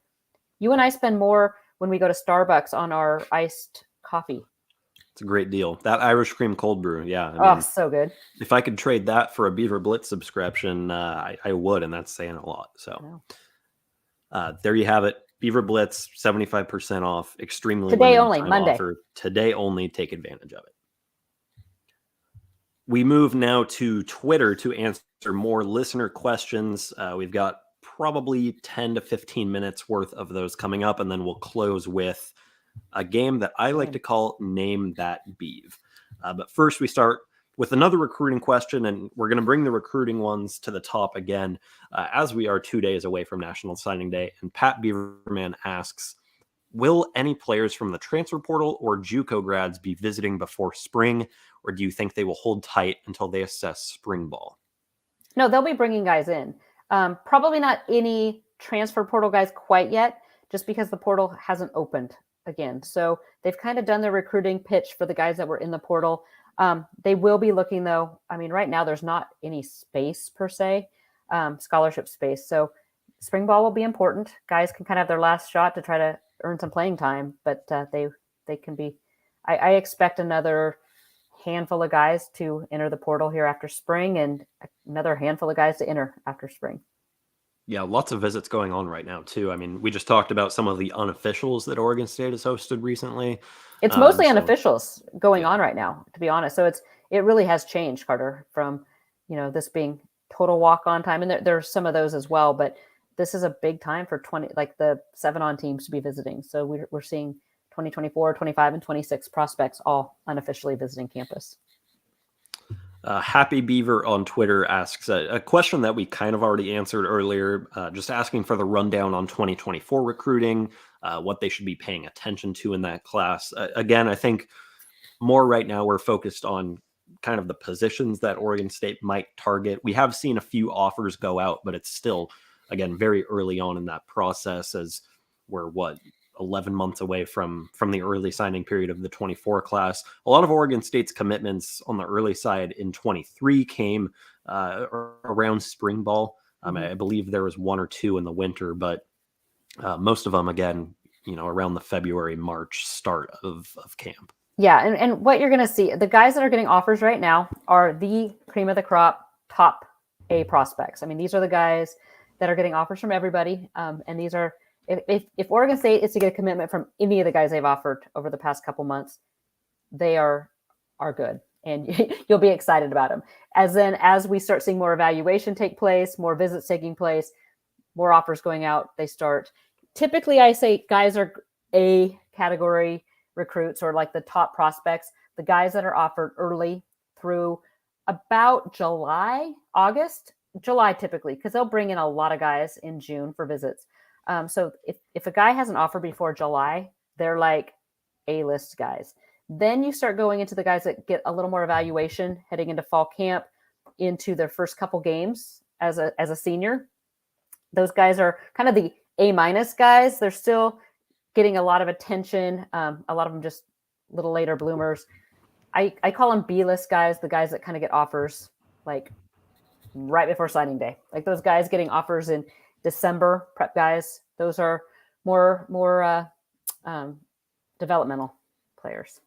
You and I spend more when we go to Starbucks on our iced coffee. It's a great deal. That Irish cream cold brew. Yeah. I mean, so good. If I could trade that for a BeaverBlitz subscription, I would, and that's saying a lot. So there you have it. BeaverBlitz, 75% off. Extremely today only, Monday. Offer. Today only. Take advantage of it. We move now to Twitter to answer more listener questions. We've got probably 10 to 15 minutes worth of those coming up, and then we'll close with a game that I like to call Name That Beav. But first, we start with another recruiting question, and we're going to bring the recruiting ones to the top again, as we are 2 days away from National Signing Day. And Pat Beaverman asks, will any players from the transfer portal or JUCO grads be visiting before spring, or do you think they will hold tight until they assess spring ball? No, they'll be bringing guys in. Probably not any transfer portal guys quite yet, just because the portal hasn't opened again. So they've kind of done their recruiting pitch for the guys that were in the portal. They will be looking, though. I mean, right now there's not any space per se, scholarship space. So spring ball will be important. Guys can kind of have their last shot to try to earn some playing time, but they can be. I expect another handful of guys to enter the portal here after spring, and another handful of guys to enter after spring. Yeah, lots of visits going on right now, too. I mean, we just talked about some of the unofficials that Oregon State has hosted recently. It's mostly unofficials going on right now, to be honest. So it really has changed, Carter, from, this being total walk-on time. And there's some of those as well, but this is a big time for the 7-on teams to be visiting. So we're seeing 2024, 25, and 26 prospects all unofficially visiting campus. Happy Beaver on Twitter asks a question that we kind of already answered earlier, just asking for the rundown on 2024 recruiting, what they should be paying attention to in that class. Again, I think more right now we're focused on kind of the positions that Oregon State might target. We have seen a few offers go out, but it's still, again, very early on in that process, as we're 11 months away from the early signing period of the 24 class. A lot of Oregon State's commitments on the early side in 23 came around spring ball. I believe there was 1 or 2 in the winter, but most of them, again, around the February, March start of camp. Yeah, and what you're going to see, the guys that are getting offers right now are the cream of the crop, top A prospects. I mean, these are the guys that are getting offers from everybody, and these are, if Oregon State is to get a commitment from any of the guys they've offered over the past couple months, they are good, and you'll be excited about them. As we start seeing more evaluation take place, more visits taking place, more offers going out, they start. Typically, I say guys are A category recruits, or like the top prospects, the guys that are offered early through about July typically, because they'll bring in a lot of guys in June for visits. So if a guy has an offer before July, they're like A-list guys. Then you start going into the guys that get a little more evaluation heading into fall camp, into their first couple games as a senior. Those guys are kind of the A- guys. They're still getting a lot of attention. A lot of them just little later bloomers. I call them B-list guys, the guys that kind of get offers like right before signing day. Like those guys getting offers in December, prep guys. Those are more developmental players.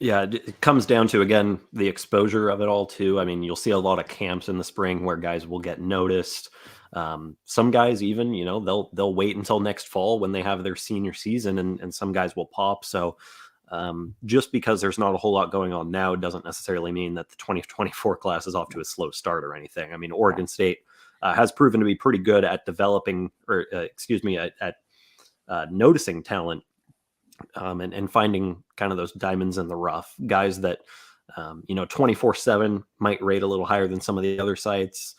Yeah, it comes down to, again, the exposure of it all too. I mean, you'll see a lot of camps in the spring where guys will get noticed. Some guys even, they'll wait until next fall when they have their senior season, and some guys will pop. So just because there's not a whole lot going on now doesn't necessarily mean that the 2024 class is off to a slow start or anything. I mean, Oregon State has proven to be pretty good at developing, at noticing talent and finding kind of those diamonds in the rough, guys that 24/7 might rate a little higher than some of the other sites,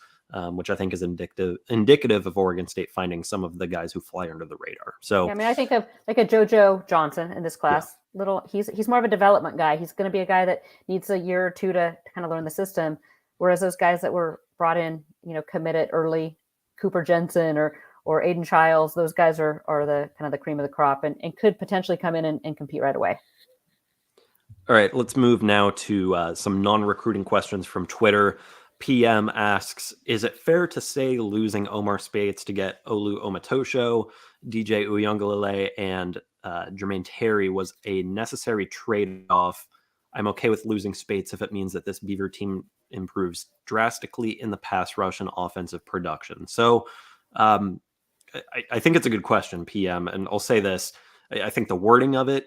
which I think is indicative of Oregon State finding some of the guys who fly under the radar. So yeah, I mean, I think of like a JoJo Johnson in this class. Yeah. He's more of a development guy. He's going to be a guy that needs a year or two to kind of learn the system. Whereas those guys that were brought in, committed early, Cooper Jensen or Aiden Childs, those guys are the kind of the cream of the crop and could potentially come in and compete right away. All right, let's move now to some non-recruiting questions from Twitter. PM asks, is it fair to say losing Omar Speights to get Olu Omatosho, DJ Uyunglele, and Jermaine Terry was a necessary trade-off? I'm okay with losing Speights if it means that this Beaver team improves drastically in the pass rush and offensive production. So I think it's a good question, PM, and I'll say this. I think the wording of it,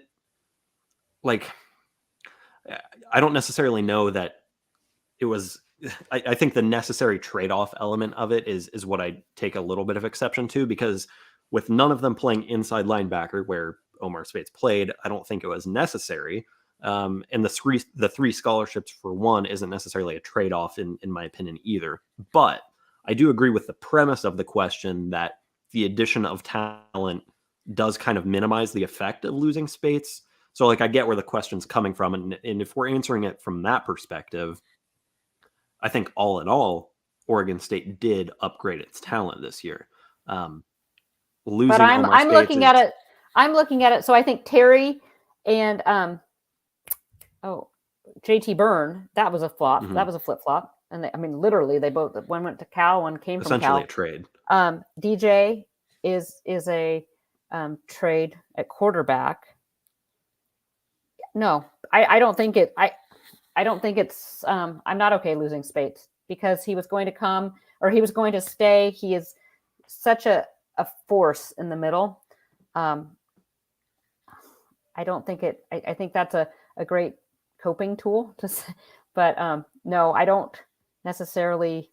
like, I don't necessarily know that it was... I think the necessary trade-off element of it is what I take a little bit of exception to, because with none of them playing inside linebacker where Omar Speights played, I don't think it was necessary. And the three scholarships for one isn't necessarily a trade-off in my opinion either. But I do agree with the premise of the question that the addition of talent does kind of minimize the effect of losing Speights. So I get where the question's coming from. And if we're answering it from that perspective, I think all in all, Oregon State did upgrade its talent this year. Losing but I'm looking at it. I'm looking at it. So I think Terry and JT Byrne, that was a flop. Mm-hmm. That was a flip flop. And literally, they both, one went to Cal, one came from Cal. Essentially a trade. DJ is a trade at quarterback. No, I don't think it. I don't think it's, I'm not okay losing Speights because he was going to come, or he was going to stay. He is such a force in the middle. I don't think it, I think that's a great coping tool but no, I don't necessarily,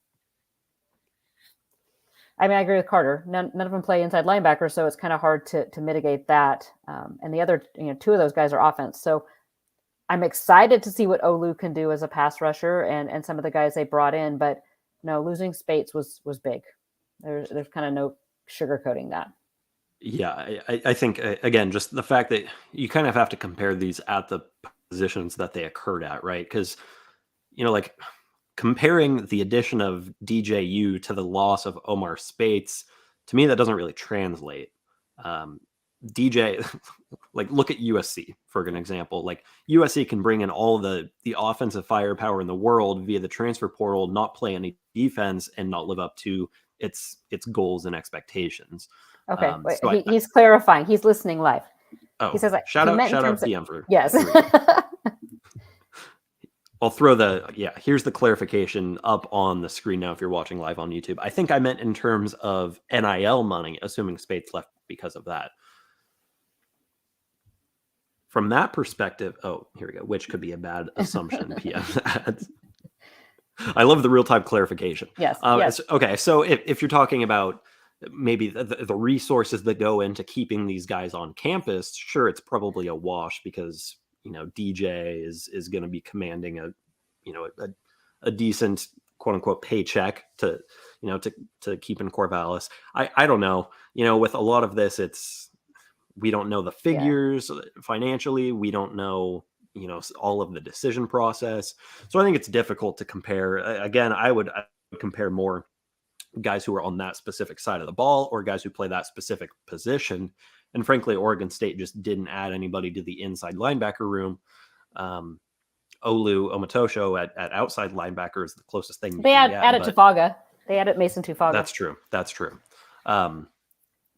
I mean, I agree with Carter. None of them play inside linebacker, so it's kind of hard to mitigate that. And the other, two of those guys are offense. So I'm excited to see what Olu can do as a pass rusher and some of the guys they brought in. But no, losing Spates was big. There's kind of no sugarcoating that. Yeah, I think, again, just the fact that you kind of have to compare these at the positions that they occurred at, right? Because, like comparing the addition of DJU to the loss of Omar Spates, to me, that doesn't really translate. DJ, like look at USC for an example. Like USC can bring in all the offensive firepower in the world via the transfer portal, not play any defense, and not live up to its goals and expectations. Okay, So he's clarifying. He's listening live. Oh, he says, like, shout out PM for yes. I'll throw here's the clarification up on the screen now if you're watching live on YouTube. I think I meant in terms of NIL money, assuming Spates left because of that. From that perspective, here we go, which could be a bad assumption, PM adds. I love the real-time clarification. Yes. Okay, so if you're talking about maybe the resources that go into keeping these guys on campus, sure, it's probably a wash because DJ is going to be commanding a decent quote unquote paycheck to keep in Corvallis. I don't know. With a lot of this, we don't know the figures financially. We don't know all of the decision process. So I think it's difficult to compare. Again, I would compare more guys who are on that specific side of the ball or guys who play that specific position. And frankly, Oregon State just didn't add anybody to the inside linebacker room. Olu Omatosho at outside linebacker is the closest thing. They added Tufaga. They added Mason Tufaga. That's true.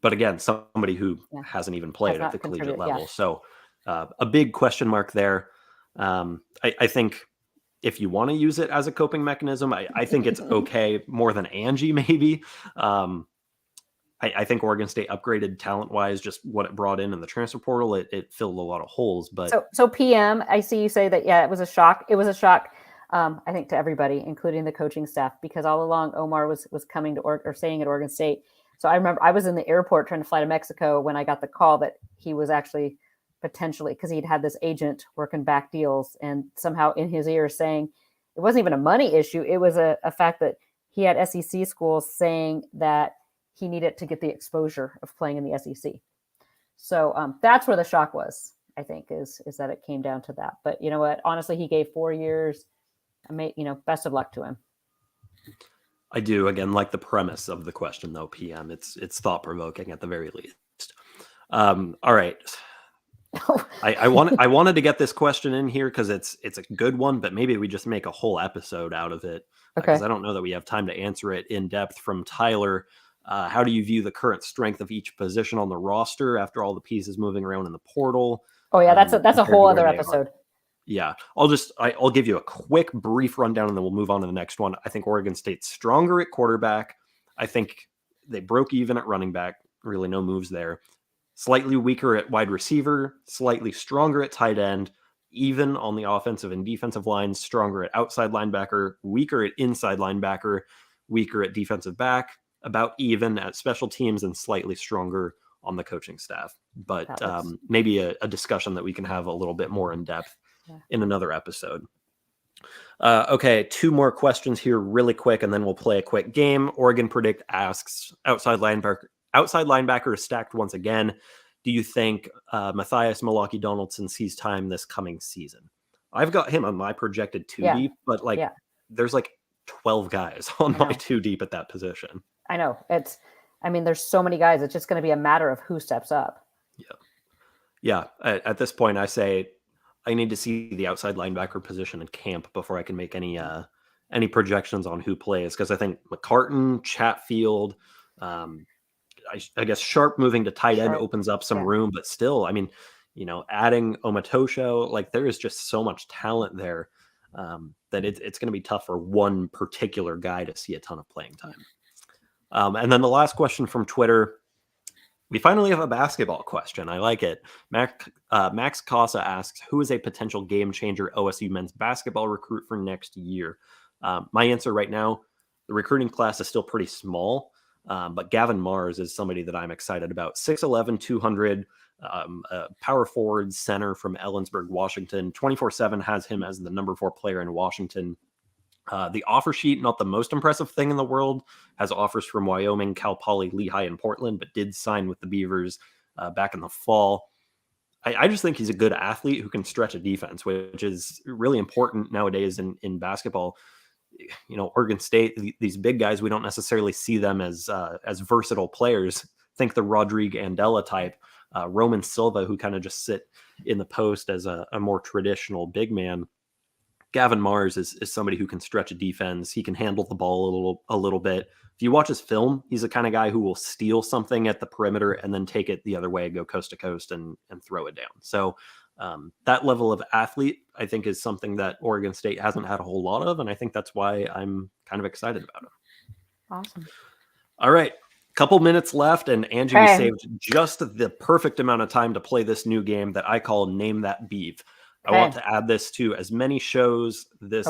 But again, somebody who hasn't even played at the collegiate level. Yeah. So a big question mark there. I think if you want to use it as a coping mechanism, I think it's okay more than Angie, maybe. I think Oregon State upgraded talent-wise, just what it brought in the transfer portal. It filled a lot of holes. But so PM, I see you say that, it was a shock. It was a shock, I think, to everybody, including the coaching staff, because all along Omar was coming to or staying at Oregon State. So I remember I was in the airport trying to fly to Mexico when I got the call that he was actually potentially, because he'd had this agent working back deals and somehow in his ear saying it wasn't even a money issue. It was a fact that he had SEC schools saying that he needed to get the exposure of playing in the SEC. So that's where the shock was, I think, is that it came down to that. But you know what? Honestly, he gave 4 years. Best of luck to him. I do, again, like the premise of the question, though, PM. It's thought-provoking at the very least. All right. I wanted to get this question in here because it's a good one, but maybe we just make a whole episode out of it. Okay. Because I don't know that we have time to answer it in depth. From Tyler, how do you view the current strength of each position on the roster after all the pieces moving around in the portal? Oh yeah, that's a whole other episode. Yeah, I'll give you a quick, brief rundown, and then we'll move on to the next one. I think Oregon State's stronger at quarterback. I think they broke even at running back. Really, no moves there. Slightly weaker at wide receiver. Slightly stronger at tight end. Even on the offensive and defensive lines. Stronger at outside linebacker. Weaker at inside linebacker. Weaker at defensive back. About even at special teams, and slightly stronger on the coaching staff. But maybe a discussion that we can have a little bit more in depth in another episode. Okay, 2 more questions here really quick, and then we'll play a quick game. Oregon Predict asks, outside linebacker is stacked once again. Do you think Matthias Malaki Donaldson sees time this coming season? I've got him on my projected 2 deep, but there's 12 guys on my 2 deep at that position. I know. There's so many guys. It's just going to be a matter of who steps up. Yeah. At this point, I say I need to see the outside linebacker position in camp before I can make any projections on who plays. Because I think McCartan, Chatfield, I guess Sharp moving to tight end opens up some room, but still, adding Omatosho, there is just so much talent there that it's going to be tough for one particular guy to see a ton of playing time. And then the last question from Twitter, we finally have a basketball question. I like it. Max Casa asks, who is a potential game changer OSU men's basketball recruit for next year? My answer right now, the recruiting class is still pretty small. But Gavin Mars is somebody that I'm excited about. 6'11", 200, power forward center from Ellensburg, Washington. 24/7 has him as the number 4 player in Washington. The offer sheet, not the most impressive thing in the world, has offers from Wyoming, Cal Poly, Lehigh, and Portland, but did sign with the Beavers back in the fall. I just think he's a good athlete who can stretch a defense, which is really important nowadays in basketball. Oregon State, these big guys, we don't necessarily see them as versatile players. Think the Rodrigue Andela type, Roman Silva, who kind of just sit in the post as a more traditional big man. Gavin Mars is somebody who can stretch a defense. He can handle the ball a little bit. If you watch his film, he's the kind of guy who will steal something at the perimeter and then take it the other way, go coast to coast and throw it down. So that level of athlete, I think, is something that Oregon State hasn't had a whole lot of. And I think that's why I'm kind of excited about him. Awesome. All right. Couple minutes left. And Angie, we saved just the perfect amount of time to play this new game that I call Name That Beav. I want to add this to as many shows this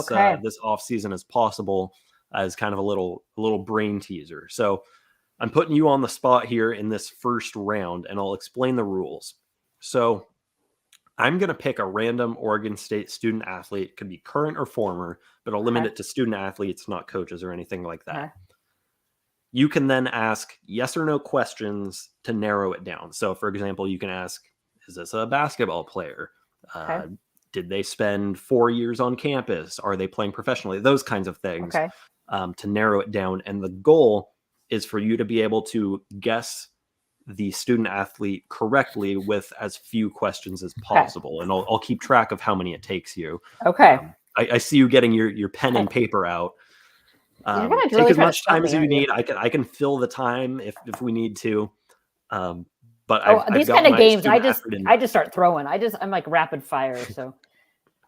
off season as possible, as kind of a little brain teaser. So I'm putting you on the spot here in this first round, and I'll explain the rules. So I'm going to pick a random Oregon State student athlete, could be current or former, but I'll limit it to student athletes, not coaches or anything like that. You can then ask yes or no questions to narrow it down. So for example, you can ask, is this a basketball player? Did they spend 4 years on campus? Are they playing professionally? Those kinds of things to narrow it down. And the goal is for you to be able to guess the student athlete correctly with as few questions as possible. And I'll keep track of how many it takes you. I see you getting your pen and paper out. Take as much time as you need. I can fill the time if we need to. But these kind of games, I just start throwing. I'm like rapid fire. So,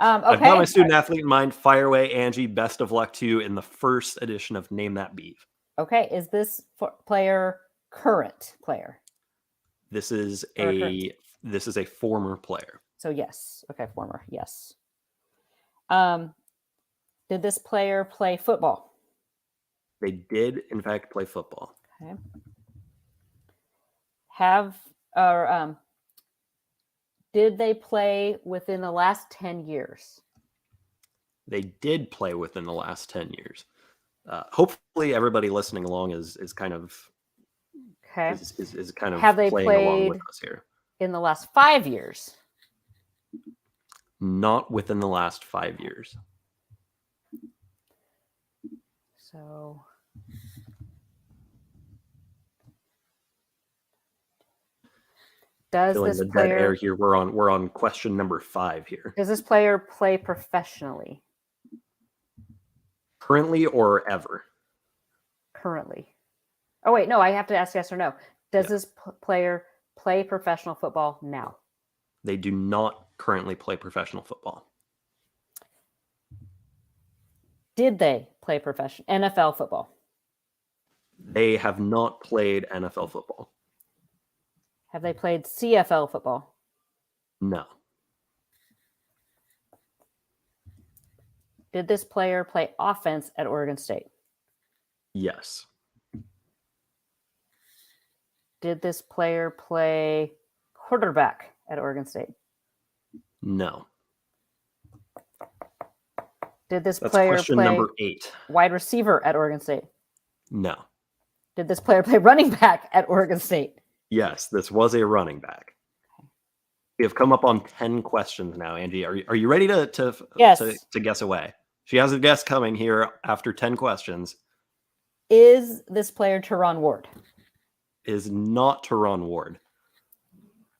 I've got my student athlete in mind. Fire away, Angie. Best of luck to you in the first edition of Name That Beav. Okay, is this player current player? This is a former player. So yes, okay, former, yes. Did this player play football? They did, in fact, play football. Okay. Did they play within the last 10 years? They did play within the last 10 years. Hopefully everybody listening along is kind of is kind of have they playing played along with us here. In the last 5 years? Not within the last 5 years. So does Feeling this the player dead air here? We're on question number 5 here. Does this player play professionally? Currently or ever? Currently. Oh wait, no, I have to ask yes or no. Does this player play professional football now? They do not currently play professional football. Did they play professional NFL football? They have not played NFL football. Have they played CFL football? No. Did this player play offense at Oregon State? Yes. Did this player play quarterback at Oregon State? No. Did this That's player question play number 8. wide receiver at Oregon State? No. Did this player play running back at Oregon State? Yes, this was a running back. We have come up on 10 questions now, Angie. Are you ready to guess away? She has a guess coming here after 10 questions. Is this player Teron Ward? Is not Teron Ward.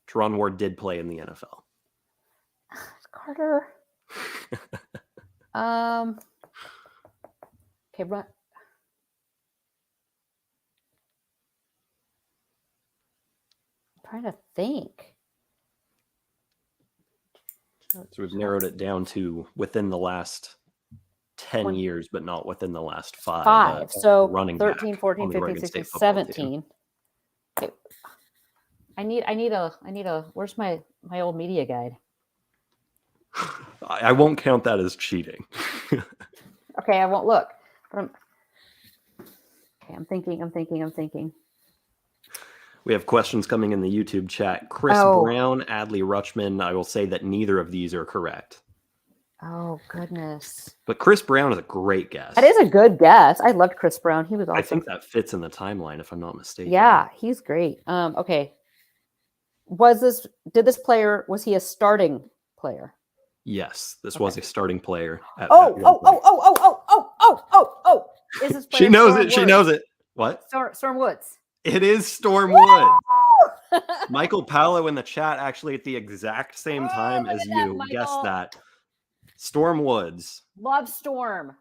Teron Ward did play in the NFL. Carter. Okay, run. I'm trying to think. So we've narrowed it down to within the last 10 years, but not within the last 5. So running 13, 14, 15, 16, 17. Okay. I need a where's my old media guide? I won't count that as cheating. Okay, I won't look. But Okay, I'm thinking. We have questions coming in the YouTube chat. Chris Brown, Adley Rutschman. I will say that neither of these are correct. Oh, goodness. But Chris Brown is a great guess. That is a good guess. I loved Chris Brown. He was awesome. I think that fits in the timeline, if I'm not mistaken. Yeah, he's great. Okay. Was he a starting player? Yes, this was a starting player. Is this player She knows Storm it. She Woods? knows it. What? Storm Woods. It is Storm Woods. Michael Paolo in the chat actually at the exact same time as you guessed that. Storm Woods. Love Storm.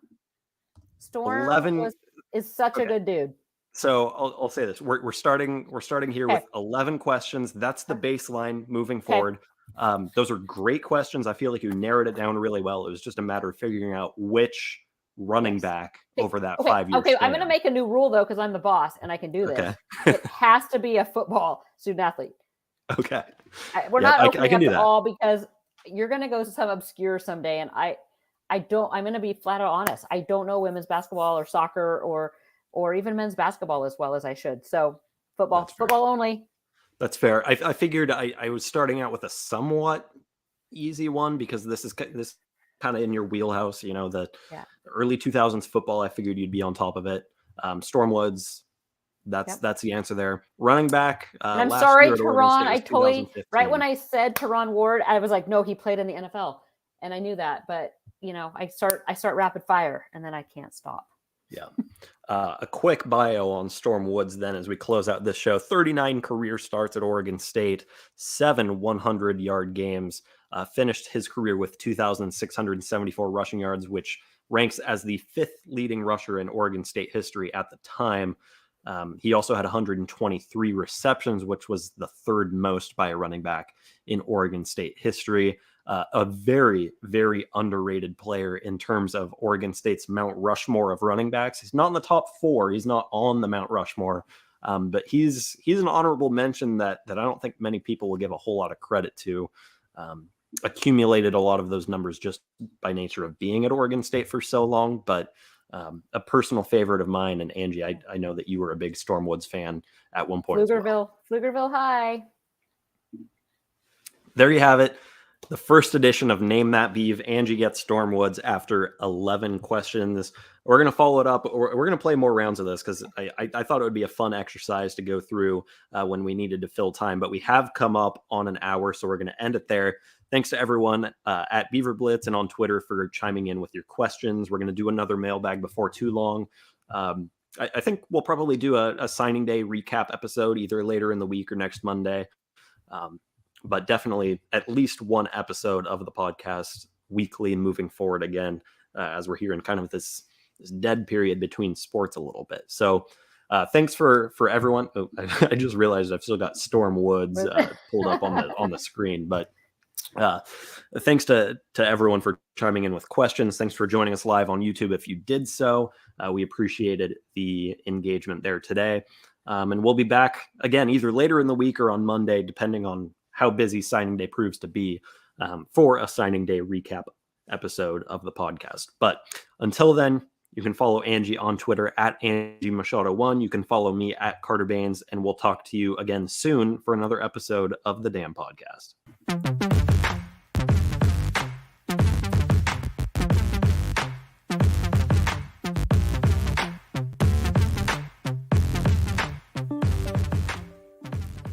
Storm is such a good dude. So I'll say this: we're starting here with 11 questions. That's the baseline moving forward. Those are great questions. I feel like you narrowed it down really well. It was just a matter of figuring out which running back over that 5 years. Okay, I'm going to make a new rule though because I'm the boss and I can do this. Okay. It has to be a football student athlete. Okay. We're not opening up at all because you're going to go to some obscure someday, and I'm going to be flat out honest. I don't know women's basketball or soccer or even men's basketball as well as I should. So football only. That's fair. I figured I was starting out with a somewhat easy one because this kind of in your wheelhouse, the early 2000s football. I figured you'd be on top of it. Storm Woods. That's the answer there. Running back. I'm sorry, Teron. I totally right when I said Teron Ward, I was like, no, he played in the NFL, and I knew that. But I start rapid fire, and then I can't stop. Yeah. A quick bio on Storm Woods then as we close out this show. 39 career starts at Oregon State, 7 100-yard games. Finished his career with 2,674 rushing yards, which ranks as the 5th leading rusher in Oregon State history at the time. He also had 123 receptions, which was the 3rd most by a running back in Oregon State history. A very, very underrated player in terms of Oregon State's Mount Rushmore of running backs. He's not in the top 4. He's not on the Mount Rushmore, but he's an honorable mention that I don't think many people will give a whole lot of credit to. Accumulated a lot of those numbers just by nature of being at Oregon State for so long, but a personal favorite of mine. And Angie, I know that you were a big Storm Woods fan at one point. Pflugerville High. There you have it. The first edition of Name That Beav. Angie gets Storm Woods after 11 questions. We're going to follow it up. We're going to play more rounds of this because I thought it would be a fun exercise to go through when we needed to fill time. But we have come up on an hour, so we're going to end it there. Thanks to everyone at BeaverBlitz and on Twitter for chiming in with your questions. We're going to do another mailbag before too long. I think we'll probably do a signing day recap episode either later in the week or next Monday. But definitely at least one episode of the podcast weekly moving forward again, as we're here in kind of this dead period between sports a little bit. So thanks for everyone. Oh, I just realized I've still got Storm Woods pulled up on the screen, but thanks to everyone for chiming in with questions. Thanks for joining us live on YouTube. If you did so, we appreciated the engagement there today. And we'll be back again, either later in the week or on Monday, depending on how busy signing day proves to be, for a signing day recap episode of the podcast. But until then, you can follow Angie on Twitter at Angie Machado 1. You can follow me at Carter Bahns, and we'll talk to you again soon for another episode of the Damn Podcast.